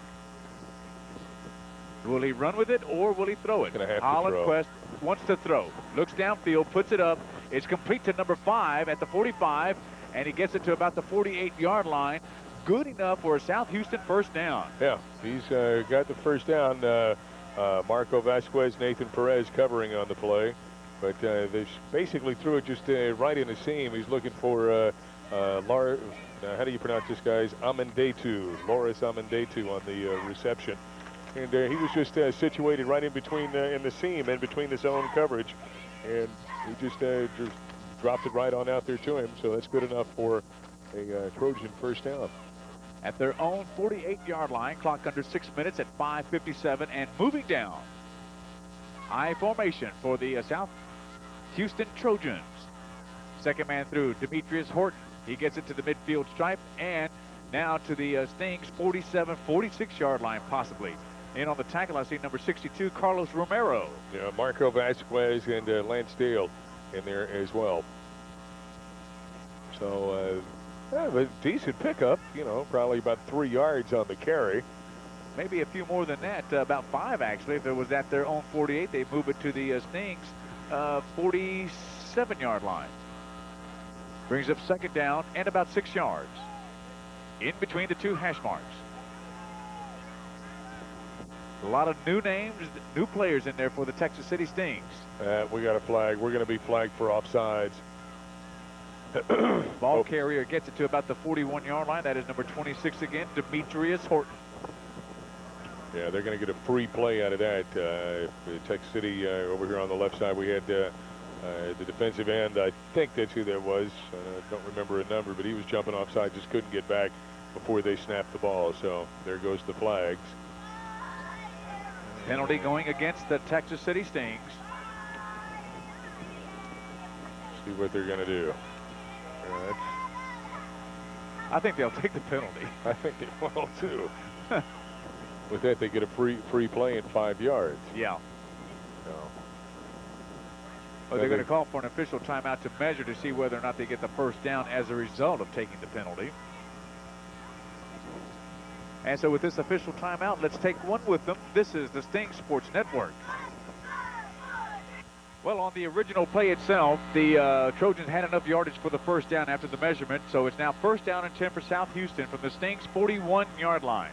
Will he run with it or will he throw it? Hollenquist wants to throw. Looks downfield, puts it up. It's complete to number 5 at the 45, and he gets it to about the 48-yard line. Good enough for a South Houston 1st down. Yeah, he's got the 1st down. Marco Vasquez, Nathan Perez covering on the play. But they basically threw it just right in the seam. He's looking for how do you pronounce this, guys? Loris Amendetu on the reception. And he was just situated right in between, in the seam, in between the zone coverage. And he just dropped it right on out there to him. So that's good enough for a Trojan 1st down. At their own 48-yard line, clock under 6 minutes at 5:57 and moving down. I formation for the South Houston Trojans. 2nd man through, Demetrius Horton. He gets it to the midfield stripe and now to the Stings 47, 46-yard line possibly. In on the tackle, I see number 62, Carlos Romero. Yeah, Marco Vasquez and Lance Dale in there as well. So a decent pickup, you know, probably about 3 yards on the carry. Maybe a few more than that, about 5 actually. If it was at their own 48, they move it to the Stings 47-yard line. Brings up 2nd down and about 6 yards. In between the 2 hash marks. A lot of new names, new players in there for the Texas City Stings. We got a flag. We're going to be flagged for offsides. Ball carrier gets it to about the 41-yard line. That is number 26 again, Demetrius Horton. Yeah, they're going to get a free play out of that. Texas City over here on the left side, we had the defensive end. I think that's who that was. I don't remember a number, but he was jumping offside, just couldn't get back before they snapped the ball. So there goes the flags. Penalty going against the Texas City Stings. See what they're going to do. I think they'll take the penalty. I think they will too. With that, they get a free play in 5 yards. Yeah. So. Well, they're going to call for an official timeout to measure to see whether or not they get the 1st down as a result of taking the penalty. And so with this official timeout, let's take one with them. This is the Sting Sports Network. Well, on the original play itself, the Trojans had enough yardage for the 1st down after the measurement, so it's now 1st down and 10 for South Houston from the Stings 41-yard line.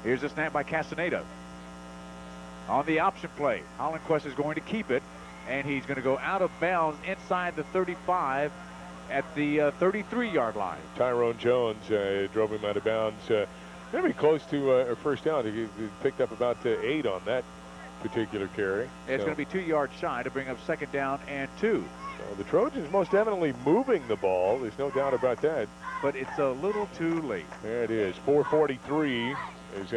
Here's a snap by Castaneda. On the option play, Hollenquist is going to keep it, and he's going to go out of bounds inside the 35 at the 33-yard line. Tyrone Jones drove him out of bounds. Going to be close to a 1st down. He picked up about 8 on that particular carry. It's going to be 2 yards shy to bring up 2nd down and 2. So the Trojans most definitely moving the ball. There's no doubt about that. But it's a little too late. There it is. 4:43 is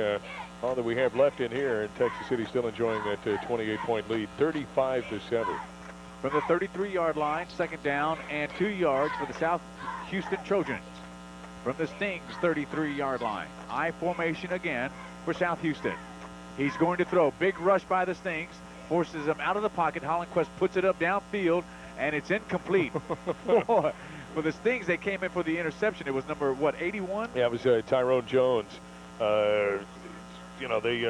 all that we have left in here, and Texas City still enjoying that 28-point lead, 35-7. From the 33-yard line, second down and 2 yards for the South Houston Trojans. From the Stings 33-yard line, I formation again for South Houston. He's going to throw. Big rush by the Stings, forces him out of the pocket. Hollenquist puts it up downfield, and it's incomplete. For the Stings, they came in for the interception. It was number, what, 81? Yeah, it was Tyrone Jones. You know, they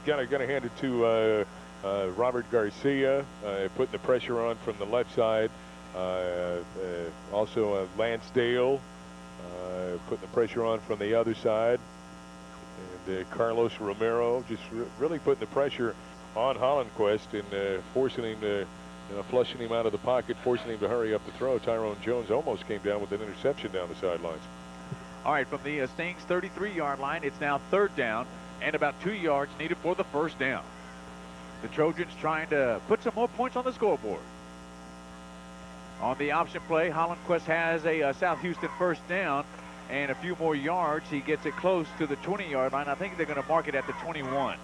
gonna hand it to Robert Garcia, putting the pressure on from the left side. Also Lance Dale, putting the pressure on from the other side. And Carlos Romero just really putting the pressure on Hollenquist and forcing him to, flushing him out of the pocket, forcing him to hurry up the throw. Tyrone Jones almost came down with an interception down the sidelines. All right, from the Stings 33-yard line, it's now third down and about 2 yards needed for the first down. The Trojans trying to put some more points on the scoreboard. On the option play, Hollenquist has a South Houston first down and a few more yards. He gets it close to the 20-yard line. I think they're going to mark it at the 21.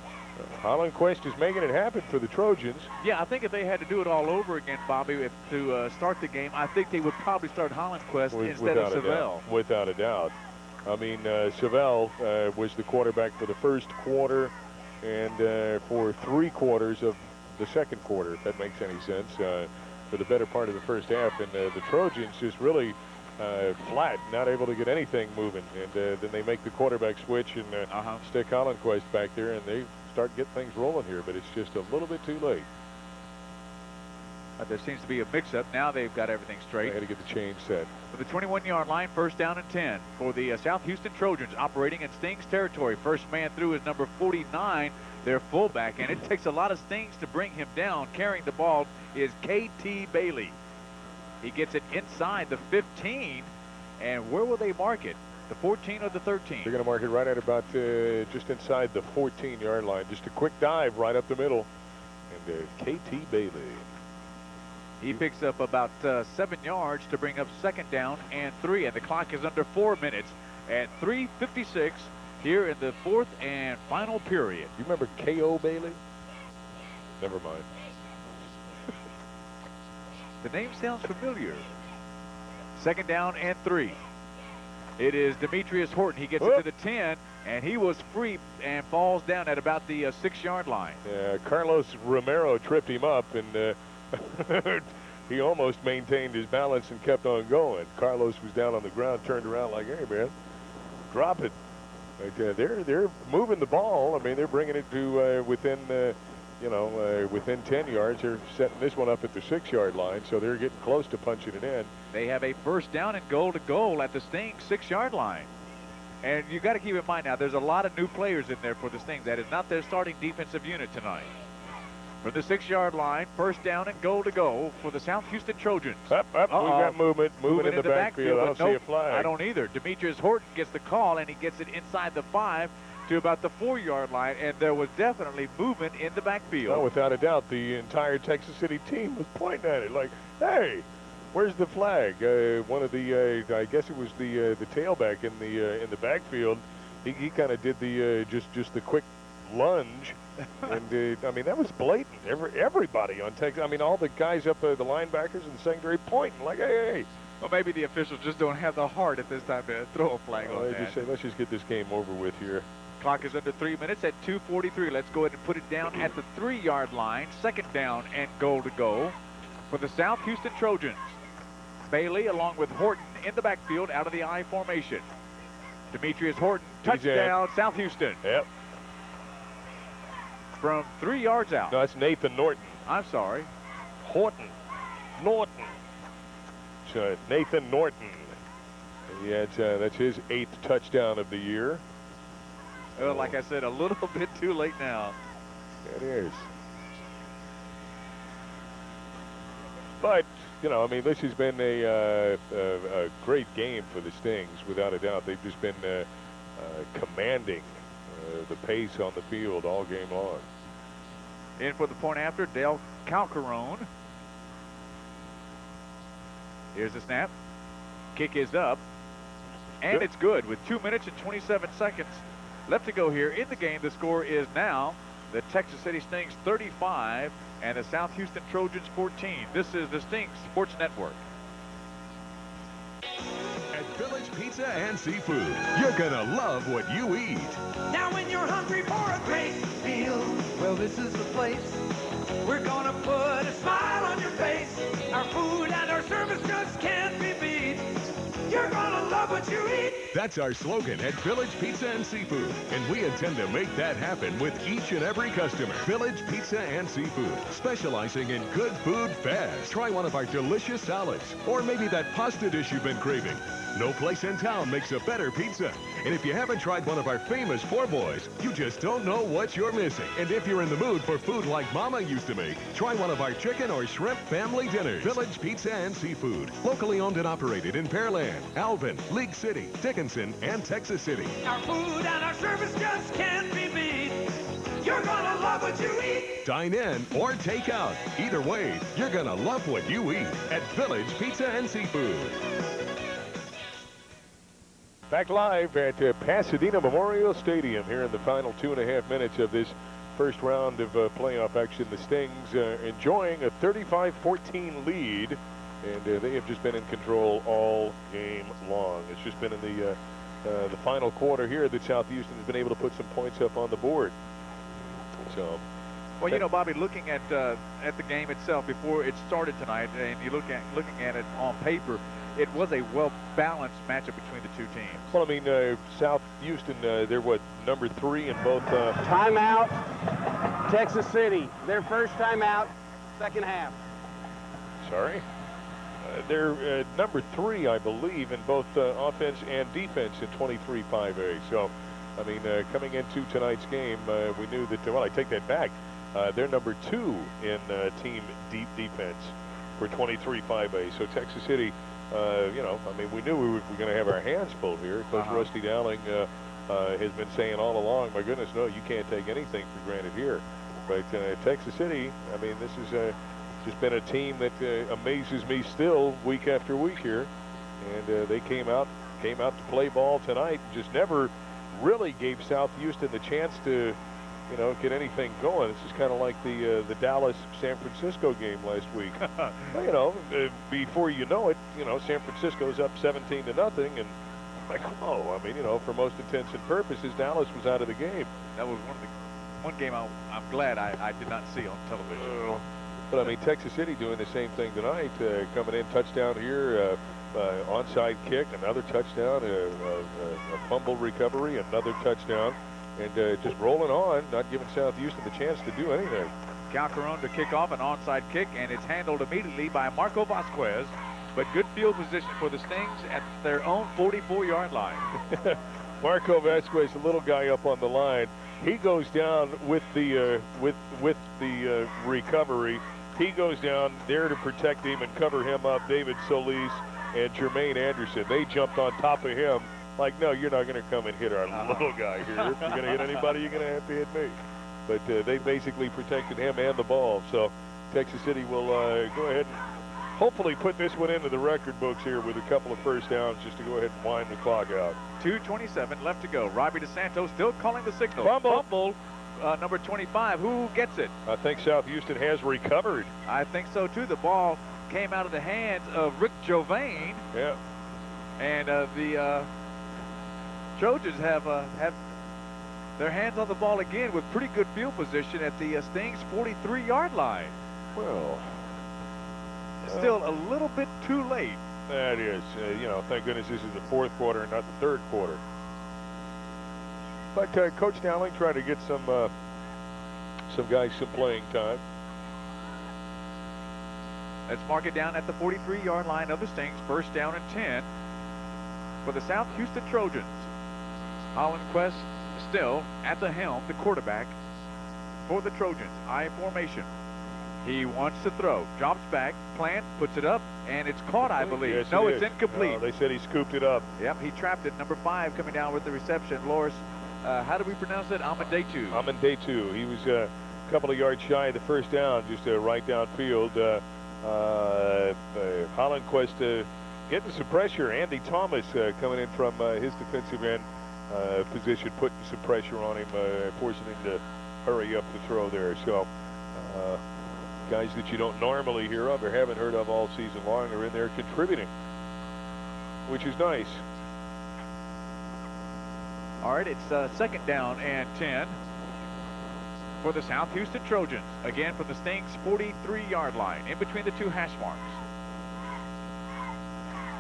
Hollenquist is making it happen for the Trojans. Yeah, I think if they had to do it all over again, Bobby, to start the game, I think they would probably start Hollenquist instead of Savell. Without a doubt. I mean, Savell was the quarterback for the first quarter and for 3 quarters of the second quarter, if that makes any sense, for the better part of the first half. And the Trojans just really flat, not able to get anything moving. And then they make the quarterback switch and stick Hollenquist back there, and they start getting things rolling here, but it's just a little bit too late. There seems to be a mix-up. Now they've got everything straight. They got to get the chain set. For the 21-yard line, first down and 10 for the South Houston Trojans operating in Stings territory. First man through is number 49, their fullback, and it takes a lot of Stings to bring him down. Carrying the ball is K.T. Bailey. He gets it inside the 15, and where will they mark it? The 14 or the 13? They're going to mark it right at about just inside the 14-yard line. Just a quick dive right up the middle. And K.T. Bailey. He picks up about 7 yards to bring up second down and 3. And the clock is under 4 minutes at 3:56 here in the fourth and final period. You remember K.O. Bailey? Never mind. The name sounds familiar. Second down and 3. It is Demetrius Horton. He gets it to the 10, and he was free and falls down at about the 6-yard line. Carlos Romero tripped him up, and he almost maintained his balance and kept on going. Carlos was down on the ground, turned around like, hey, man, drop it. But, they're moving the ball. I mean, they're bringing it to within 10 yards. They're setting this one up at the 6-yard line, so they're getting close to punching it in. They have a first down and goal to goal at the Stings 6-yard line. And you got to keep in mind now, there's a lot of new players in there for the Stings. That is not their starting defensive unit tonight. From the 6-yard line, first down and goal to go for the South Houston Trojans. Up, we've got movement in the backfield. I don't see a flag. I don't either. Demetrius Horton gets the call, and he gets it inside the 5 to about the 4-yard line, and there was definitely movement in the backfield. Oh, without a doubt, the entire Texas City team was pointing at it like, hey, where's the flag? One of the, I guess it was the tailback in the backfield. He kind of did the just the quick lunge, and I mean that was blatant. Everybody on Texas, I mean all the guys up the linebackers and the secondary pointing like, hey. Well, maybe the officials just don't have the heart at this time to throw a flag on They that. just say, let's just get this game over with here. Clock is under 3 minutes at 2:43. Let's go ahead and put it down at the 3-yard line. Second down and goal to go for the South Houston Trojans. Bailey along with Horton in the backfield out of the I formation. Demetrius Horton, touchdown, South Houston. Yep. From 3 yards out. No, that's Nathan Norton. I'm sorry. Horton. Norton. So Nathan Norton. Yeah, that's his 8th touchdown of the year. Well, like I said, a little bit too late now. It is. But, I mean, this has been a great game for the Stings, without a doubt. They've just been commanding the pace on the field all game long. In for the point after, Dale Calcarone. Here's the snap. Kick is up. And it's good with 2 minutes and 27 seconds left to go here in the game. The score is now the Texas City Stings 35 and the South Houston Trojans 14. This is the Stings Sports Network. At Village Pizza and Seafood, you're gonna love what you eat. Now when you're hungry for a great meal, well, this is the place. We're gonna put a smile on your face. Our food and our service just can't be beat. You're gonna love what you eat. That's our slogan at Village Pizza and Seafood, and we intend to make that happen with each and every customer. Village Pizza and Seafood, specializing in good food fast. Try one of our delicious salads, or maybe that pasta dish you've been craving. No place in town makes a better pizza. And if you haven't tried one of our famous Four Boys, you just don't know what you're missing. And if you're in the mood for food like Mama used to make, try one of our chicken or shrimp family dinners. Village Pizza and Seafood, locally owned and operated in Pearland, Alvin, League City, Dickinson, and Texas City. Our food and our service just can't be beat. You're gonna love what you eat. Dine in or take out. Either way, you're gonna love what you eat at Village Pizza and Seafood. Back live at Pasadena Memorial Stadium here in the final 2.5 minutes of this first round of playoff action. The Stings enjoying a 35-14 lead, and they have just been in control all game long. It's just been in the final quarter here that South Houston has been able to put some points up on the board. So, well, you know, Bobby, looking at the game itself before it started tonight, and you looking at it on paper, it was a well-balanced matchup between the two teams. Well, I mean, South Houston, they're what, number 3 in both. Timeout, Texas City. Their first timeout, second half. Sorry. They're number 3, I believe, in both offense and defense in 23-5A. So, I mean, coming into tonight's game, we knew that, well, I take that back. They're number 2 in team defense for 23-5A. So Texas City, you know, I mean, we knew we were going to have our hands full here. Coach Rusty Dowling has been saying all along, my goodness, no, you can't take anything for granted here. But Texas City, I mean, this is just been a team that amazes me still week after week here. And they came out to play ball tonight, just never really gave South Houston the chance to, you know, get anything going. This is kind of like the Dallas-San Francisco game last week. Well, you know, before you know it, you know, San Francisco's up 17-0, and like, whoa, I mean, you know, for most intents and purposes, Dallas was out of the game. That was one game I'm glad I did not see on television. But I mean, Texas City doing the same thing tonight, coming in, touchdown here, onside kick, another touchdown, a fumble recovery, another touchdown. And just rolling on, not giving South Houston the chance to do anything. Calcaron to kick off an onside kick, and it's handled immediately by Marco Vasquez. But good field position for the Stings at their own 44-yard line. Marco Vasquez, the little guy up on the line, he goes down with the recovery. He goes down there to protect him and cover him up. David Solis and Jermaine Anderson, they jumped on top of him. Like, no, you're not going to come and hit our little guy here. If you're going to hit anybody, you're going to have to hit me. But they basically protected him and the ball. So Texas City will go ahead and hopefully put this one into the record books here with a couple of first downs just to go ahead and wind the clock out. 2:27 left to go. Robbie DeSanto still calling the signal. Fumble. Number 25. Who gets it? I think South Houston has recovered. I think so, too. The ball came out of the hands of Rick Jovain. Yeah. And the Trojans have their hands on the ball again with pretty good field position at the Stings 43-yard line. Well, still a little bit too late. That is, you know, thank goodness this is the fourth quarter and not the third quarter. But Coach Dowling trying to get some guys some playing time. Let's mark it down at the 43-yard line of the Stings. First down and 10 for the South Houston Trojans. Holland Quest still at the helm, the quarterback for the Trojans. I formation. He wants to throw. Drops back, plant, puts it up, and it's caught, I believe. Yes, no, it's incomplete. No, they said he scooped it up. Yep, he trapped it. Number 5 coming down with the reception. Loris, how do we pronounce it? Amadetu. Amadetu. He was a couple of yards shy of the first down, just right downfield. Holland Quest getting some pressure. Andy Thomas coming in from his defensive end position, putting some pressure on him, forcing him to hurry up the throw there. So guys that you don't normally hear of or haven't heard of all season long are in there contributing, which is nice. All right, it's second down and 10 for the South Houston Trojans. Again from the Stings 43-yard line, in between the two hash marks.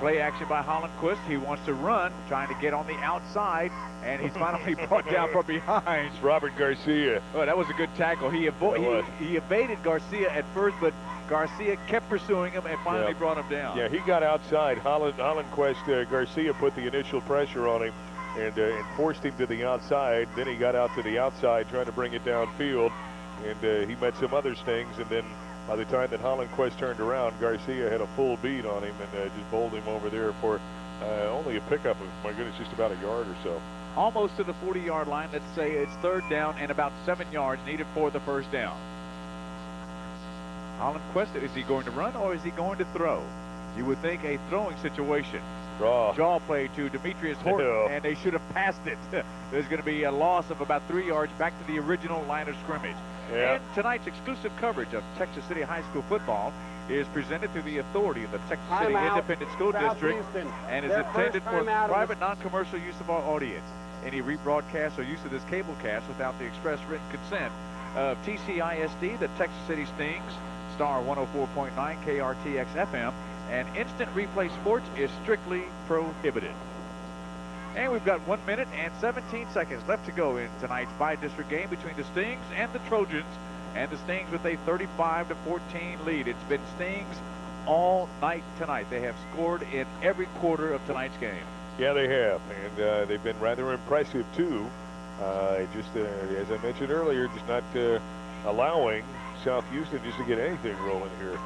Play action by Hollenquist. He wants to run, trying to get on the outside, and he's finally brought down from behind. It's Robert Garcia. Oh, that was a good tackle. He evaded Garcia at first, but Garcia kept pursuing him and finally brought him down. Yeah, he got outside. Hollenquist, Garcia put the initial pressure on him and forced him to the outside. Then he got out to the outside trying to bring it downfield, and he met some other Stings, and then by the time that Hollenquist turned around, Garcia had a full beat on him and just bowled him over there for only a pickup of, my goodness, just about a yard or so. Almost to the 40-yard line. Let's say it's third down and about 7 yards needed for the first down. Hollenquist, is he going to run or is he going to throw? You would think a throwing situation. Jaw play to Demetrius Horton, and they should have passed it. There's going to be a loss of about 3 yards back to the original line of scrimmage. Yeah. And tonight's exclusive coverage of Texas City High School football is presented through the authority of the Texas City Independent School District and is intended for private non-commercial use of our audience. Any rebroadcast or use of this cable cast without the express written consent of TCISD, the Texas City Stings, Star 104.9 KRTX FM, and Instant Replay Sports is strictly prohibited. And we've got 1 minute and 17 seconds left to go in tonight's bi-district game between the Stings and the Trojans. And the Stings with a 35-14 lead. It's been Stings all night tonight. They have scored in every quarter of tonight's game. Yeah, they have, and they've been rather impressive too. Just as I mentioned earlier, just not allowing South Houston just to get anything rolling here.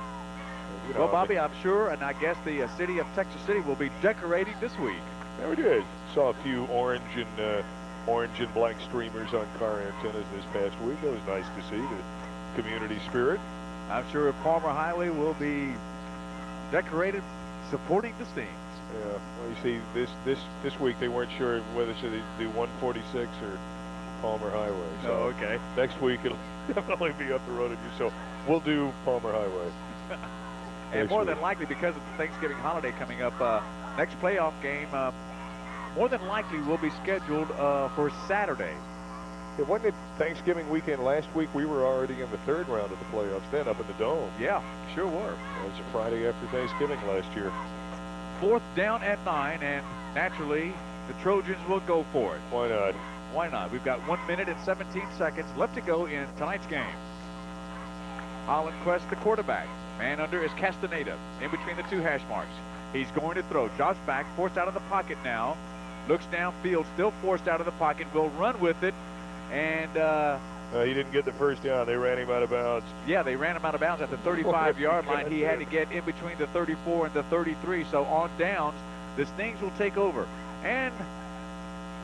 You know, well, Bobby, I'm sure, and I guess the city of Texas City will be decorating this week. Yeah, we did. Saw a few orange and black streamers on car antennas this past week. That was nice to see, the community spirit. I'm sure Palmer Highway will be decorated supporting the Stings. Yeah, well, you see, this week they weren't sure whether they should do 146 or Palmer Highway. So okay. Next week it'll definitely be up the road at you. So we'll do Palmer Highway. And more than likely, because of the Thanksgiving holiday coming up, next playoff game more than likely will be scheduled for Saturday. Yeah, wasn't it Thanksgiving weekend last week? We were already in the third round of the playoffs then up in the Dome. Yeah, sure were. It was a Friday after Thanksgiving last year. Fourth down at 9, and naturally the Trojans will go for it. Why not? Why not? We've got 1 minute and 17 seconds left to go in tonight's game. Hollenquist, the quarterback. Man under is Castaneda, in between the two hash marks. He's going to throw. Drops back, forced out of the pocket now. Looks downfield, still forced out of the pocket. Will run with it, and he didn't get the first down. They ran him out of bounds. Yeah, they ran him out of bounds at the 35-yard line. He had to get in between the 34 and the 33. So on downs, the Stings will take over. And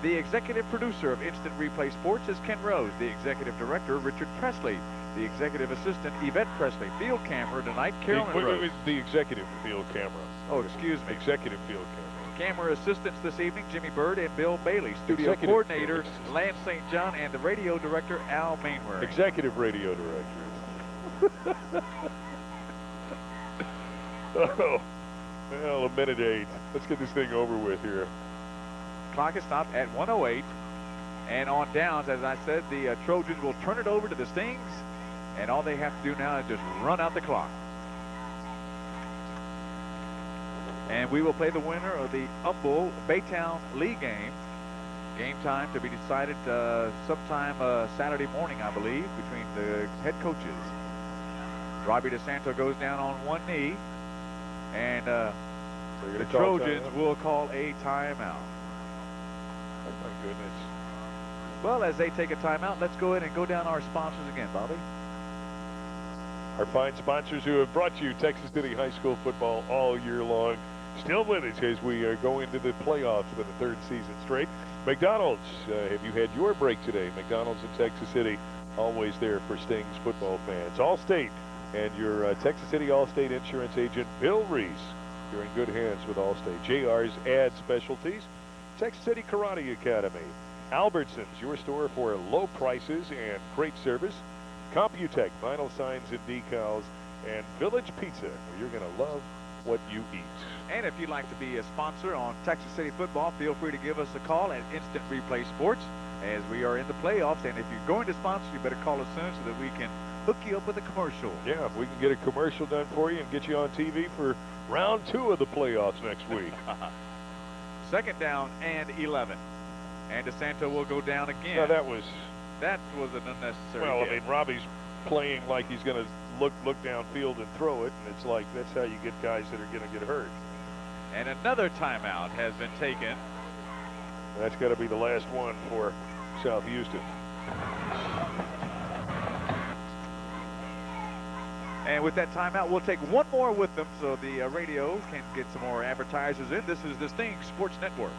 the executive producer of Instant Replay Sports is Ken Rose. The executive director, Richard Presley. The executive assistant, Yvette Presley. Field camera tonight, Carolyn Rose. The executive field camera. Oh, excuse me. Executive field camera. Camera assistants this evening, Jimmy Bird and Bill Bailey. Studio coordinator, Lance St. John, and the radio director, Al Mainwaring. Executive radio director. Oh, well, 1:08. Let's get this thing over with here. Clock is stopped at 1:08. And on downs, as I said, the Trojans will turn it over to the Stings. And all they have to do now is just run out the clock. And we will play the winner of the Humble Baytown League game. Game time to be decided sometime Saturday morning, I believe, between the head coaches. Robbie DeSanto goes down on one knee, and the Trojans will call a timeout. Oh, my goodness. Well, as they take a timeout, let's go ahead and go down our sponsors again, Bobby. Our fine sponsors who have brought you Texas City High School football all year long. Still with us as we go into the playoffs for the third season straight. McDonald's, have you had your break today? McDonald's in Texas City, always there for Stings football fans. Allstate and your Texas City Allstate insurance agent, Bill Reese. You're in good hands with Allstate. JR's Ad Specialties. Texas City Karate Academy. Albertsons, your store for low prices and great service. Computech, vinyl signs and decals. And Village Pizza, where you're going to love what you eat. And if you'd like to be a sponsor on Texas City football, feel free to give us a call at Instant Replay Sports, as we are in the playoffs. And if you're going to sponsor, you better call us soon so that we can hook you up with a commercial. Yeah, if we can get a commercial done for you and get you on TV for round 2 of the playoffs next week. Second down and 11. And DeSanto will go down again. Now that was an unnecessary well, hit. I mean, Robbie's playing like he's going to look downfield and throw it, and it's like that's how you get guys that are going to get hurt. And another timeout has been taken. That's got to be the last one for South Houston. And with that timeout, we'll take one more with them so the radio can get some more advertisers in. This is the Sting Sports Network.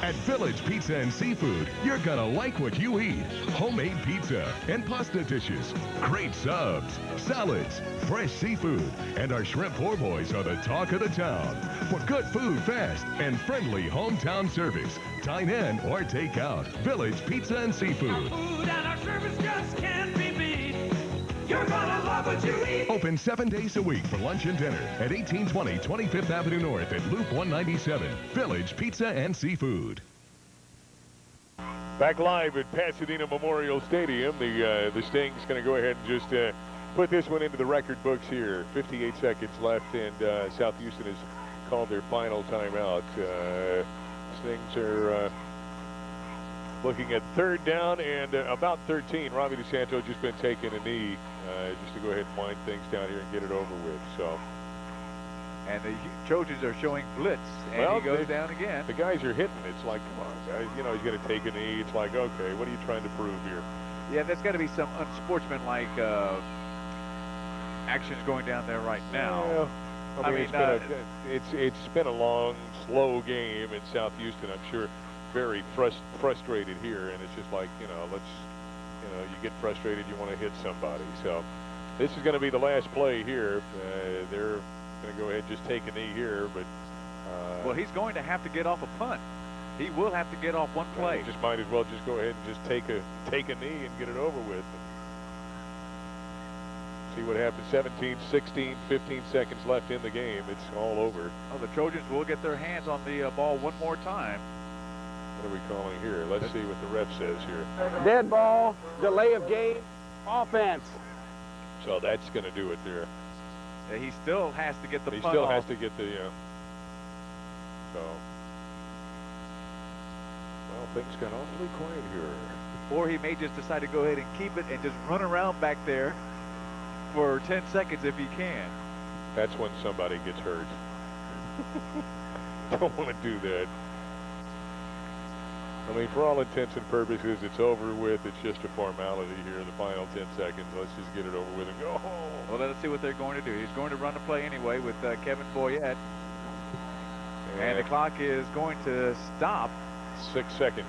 At Village Pizza and Seafood, you're gonna like what you eat. Homemade pizza and pasta dishes, great subs, salads, fresh seafood, and our shrimp poor boys are the talk of the town. For good food fast and friendly hometown service, dine in or take out. Village Pizza and Our Seafood. food and our service just can't be beat. You're gonna love what you eat. Open 7 days a week for lunch and dinner at 1820 25th Avenue North at Loop 197. Village Pizza and Seafood. Back live at Pasadena Memorial Stadium, the Sting's going to go ahead and just put this one into the record books here. 58 seconds left, and South Houston has called their final timeout. Stings are looking at third down and about 13. Robbie DeSanto just been taking a knee just to go ahead and wind things down here and get it over with. So. And the Trojans are showing blitz, and Well, he goes down again. The guys are hitting. It's like, come on, guys. You know, he's going to take a knee. It's like, okay, what are you trying to prove here? Yeah, there's got to be some unsportsmanlike actions going down there right now. Yeah. I mean, it's been a long, slow game in South Houston. I'm sure very frustrated here, and it's just like, you get frustrated, you want to hit somebody. So this is going to be the last play here. They're going to go ahead and just take a knee here, but well, he's going to have to get off a punt. He will have to get off one play. You just might as well just go ahead and just take a knee and get it over with. See what happens. 17, 16, 15 seconds left in the game. It's all over. Oh, the Trojans will get their hands on the ball one more time. What are we calling here? Let's see what the ref says here. Dead ball, delay of game, offense. So that's going to do it there. He still has to get the He punt still off. has to get the, so. Well, things got awfully quiet here. Or he may just decide to go ahead and keep it and just run around back there for 10 seconds if he can. That's when somebody gets hurt. Don't want to do that. I mean, for all intents and purposes, it's over with. It's just a formality here. The final 10 seconds. Let's just get it over with and go home. Well, let's see what they're going to do. He's going to run the play anyway with Kevin Boyette. And the clock is going to stop. 6 seconds.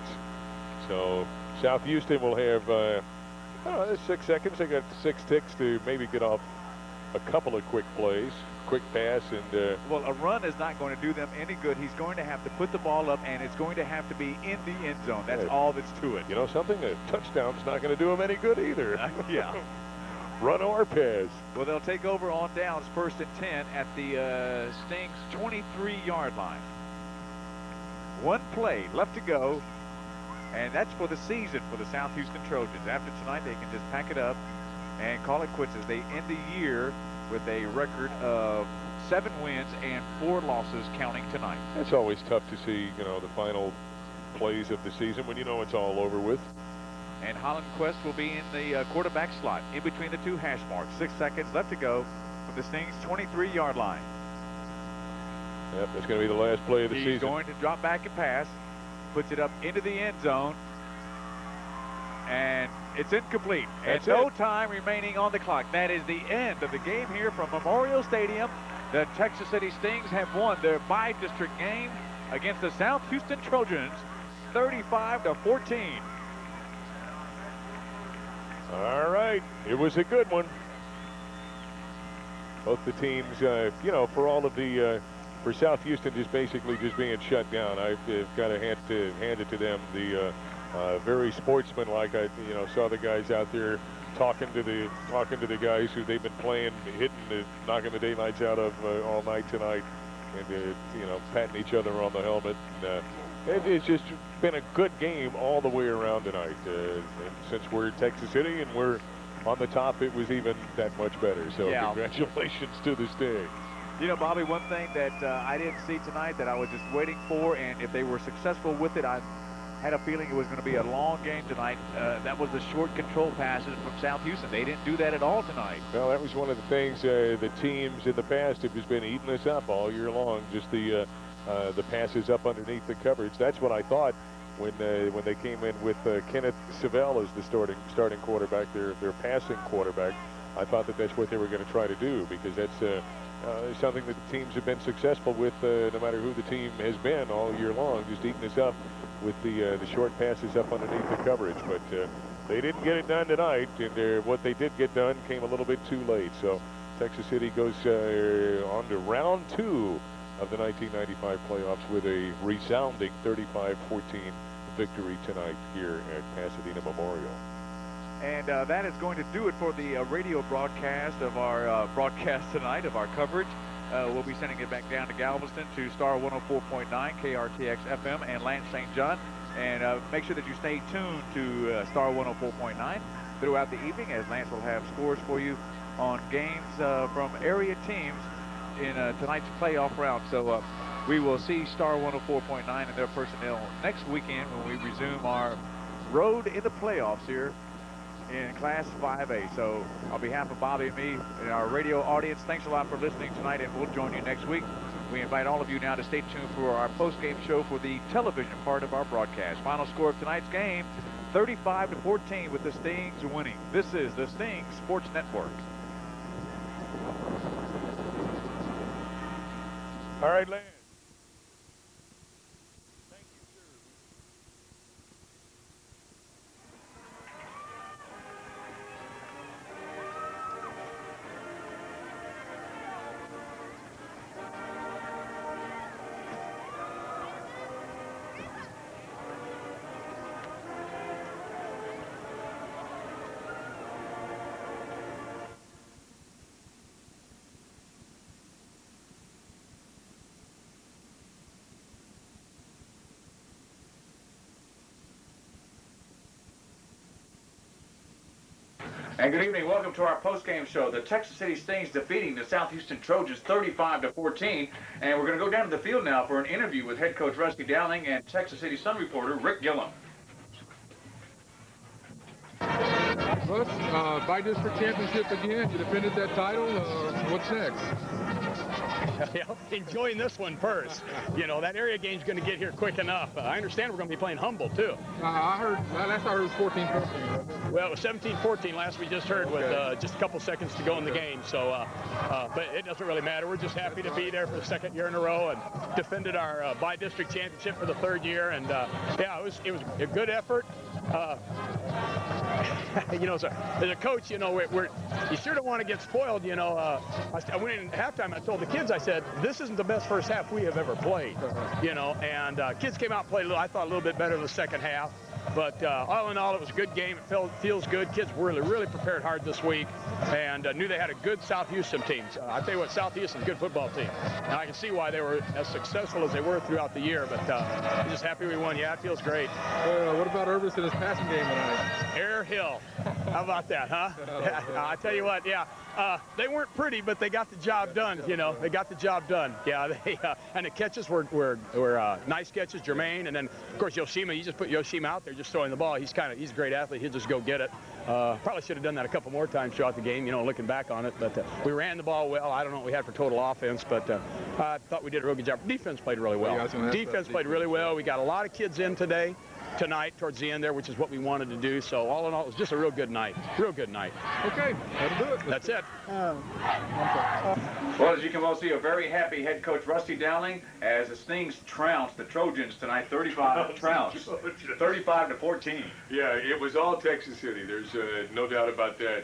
So South Houston will have, I don't know, 6 seconds. They got 6 ticks to maybe get off a couple of quick plays. Quick pass and well, a run is not going to do them any good. He's going to have to put the ball up, and it's going to have to be in the end zone. That's all that's to it. You know something? A touchdown's not going to do them any good either. Yeah. Run or pass. Well, they'll take over on downs, 1st and 10 at the Sting's 23-yard line. One play left to go, and that's for the season for the South Houston Trojans. After tonight, they can just pack it up and call it quits as they end the year with a record of 7 wins and 4 losses counting tonight. It's always tough to see, the final plays of the season when you know it's all over with. And Holland Quest will be in the quarterback slot in between the 2 hash marks. 6 seconds left to go from the Sting's 23-yard line. Yep, that's going to be the last play of the season. He's going to drop back and pass, puts it up into the end zone, and it's incomplete. That's and no it. time remaining on the clock. That is the end of the game here from Memorial Stadium. The Texas City Stings have won their bi-district game against the South Houston Trojans, 35-14. All right, it was a good one. Both the teams, for all of the for South Houston just basically just being shut down. I've got to hand it to them. The very sportsmanlike. I saw the guys out there talking to the guys who they've been playing, knocking the daylights out of all night tonight, and patting each other on the helmet. It's just been a good game all the way around tonight. And since we're in Texas City and we're on the top, it was even that much better. So congratulations to the Stings. You know, Bobby, one thing that I didn't see tonight that I was just waiting for, and if they were successful with it, I had a feeling it was going to be a long game tonight. That was the short control passes from South Houston. They didn't do that at all tonight. Well, that was one of the things the teams in the past have just been eating us up all year long. Just the passes up underneath the coverage. That's what I thought when they came in with Kenneth Savell as the starting quarterback, their passing quarterback. I thought that's what they were going to try to do, because that's something that the teams have been successful with, no matter who the team has been all year long, just eating us up with the short passes up underneath the coverage. But they didn't get it done tonight, and what they did get done came a little bit too late. So Texas City goes on to round 2 of the 1995 playoffs with a resounding 35-14 victory tonight here at Pasadena Memorial. And that is going to do it for the radio broadcast of our broadcast tonight, of our coverage. We'll be sending it back down to Galveston to Star 104.9, KRTX FM, and Lance St. John. And make sure that you stay tuned to Star 104.9 throughout the evening, as Lance will have scores for you on games from area teams in tonight's playoff round. So we will see Star 104.9 and their personnel next weekend when we resume our road in the playoffs here in Class 5A. So on behalf of Bobby and me and our radio audience, thanks a lot for listening tonight, and we'll join you next week. We invite all of you now to stay tuned for our post-game show for the television part of our broadcast. Final score of tonight's game, 35-14, with the Stings winning. This is the Stings Sports Network. All right, Lance. And good evening. Welcome to our post-game show. The Texas City Stings defeating the South Houston Trojans 35-14. And we're going to go down to the field now for an interview with head coach Rusty Dowling and Texas City Sun reporter Rick Gillum. Russ, by-district championship again. You defended that title. What's next? Enjoying this one first. You know, that area game's going to get here quick enough. I understand we're going to be playing Humboldt, too. I heard, last I heard it was 14-14. Well, it was 17-14 last we just heard, with just a couple seconds to go in the game. So, but it doesn't really matter. We're just happy to be there for the second year in a row and defended our by-district championship for the third year. And, yeah, it was a good effort. You know, as a coach, you know, you sure don't want to get spoiled, you know. I went in at halftime and I told the kids, I said, this isn't the best first half we have ever played, you know. And kids came out and played I thought, a little bit better in the second half. But all in all, it was a good game. It feels good. Kids really prepared hard this week, and knew they had a good South Houston team. I tell you what, South Houston's a good football team. And I can see why they were as successful as they were throughout the year. But I'm just happy we won. Yeah, it feels great. What about Irvis in his passing game tonight? Air Hill. How about that, huh? I tell you what, yeah. They weren't pretty, but they got the job done. You know, they got the job done. Yeah, and the catches were nice catches, Jermaine, and then of course Yoshima. You just put Yoshima out there, just throwing the ball. He's a great athlete. He'll just go get it. Probably should have done that a couple more times throughout the game. You know, looking back on it, but we ran the ball well. I don't know what we had for total offense, but I thought we did a real good job. Defense played really well. Defense played really well. We got a lot of kids in tonight towards the end there, which is what we wanted to do. So all in all, it was just a real good night. Real good night. Okay, that'll do it. That's it. Well, as you can well see, a very happy head coach Rusty Dowling as the Stings trounced the Trojans tonight, 35-14. Yeah, it was all Texas City. There's no doubt about that.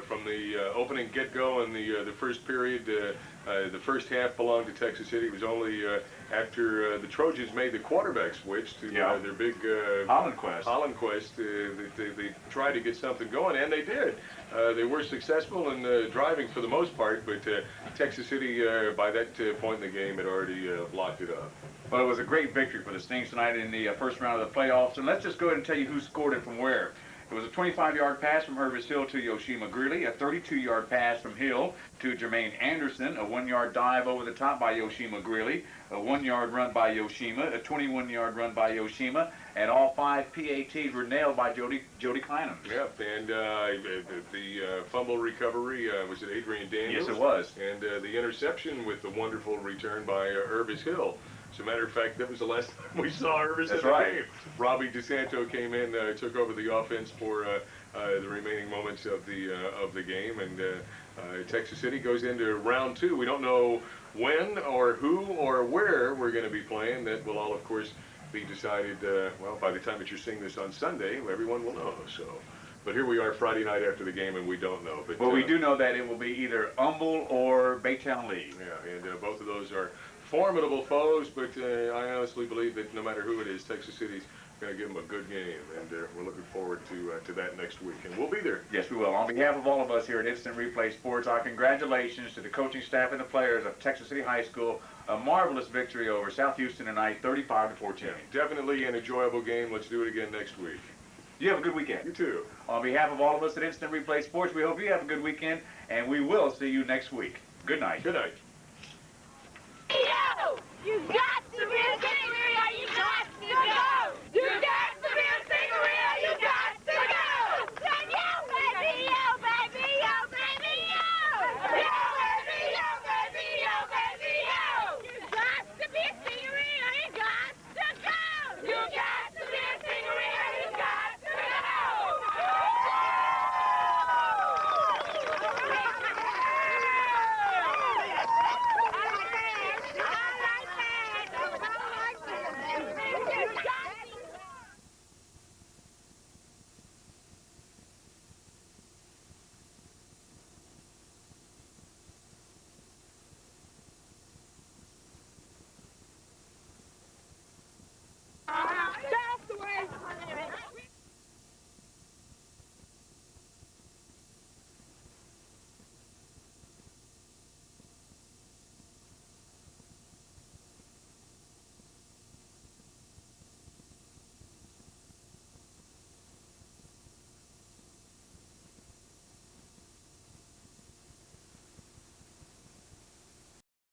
From the opening get-go in the first period, the first half belonged to Texas City. It was only after the Trojans made the quarterback switch to their big Holland Quest. That they tried to get something going, and they did. They were successful in driving for the most part, but Texas City, by that point in the game, had already blocked it up. Well, it was a great victory for the Stings tonight in the first round of the playoffs. And let's just go ahead and tell you who scored it from where. It was a 25-yard pass from Irvis Hill to Yoshima Greeley, a 32-yard pass from Hill to Jermaine Anderson, a 1-yard dive over the top by Yoshima Greeley, a 1-yard run by Yoshima, a 21-yard run by Yoshima, and all 5 PATs were nailed by Jody Kleinum. Yep, and the fumble recovery was it Adrian Daniels? Yes, it was. And the interception with the wonderful return by Irvis Hill. As a matter of fact, that was the last time we saw Irvis in the game. Robbie DeSanto came in, took over the offense for the remaining moments of the game, and Texas City goes into round 2. We don't know when or who or where we're going to be playing. That will all, of course, be decided, well, by the time that you're seeing this on Sunday, everyone will know. So, but here we are Friday night after the game, and we don't know. But well, we do know that it will be either Humble or Baytown Lee. Yeah, and both of those are formidable foes, but I honestly believe that no matter who it is, Texas City's going to give them a good game, and we're looking forward to that next week, and we'll be there. Yes, we will. On behalf of all of us here at Instant Replay Sports, our congratulations to the coaching staff and the players of Texas City High School. A marvelous victory over South Houston tonight, 35-14. Yeah, definitely an enjoyable game. Let's do it again next week. You have a good weekend. You too. On behalf of all of us at Instant Replay Sports, we hope you have a good weekend, and we will see you next week. Good night. Good night.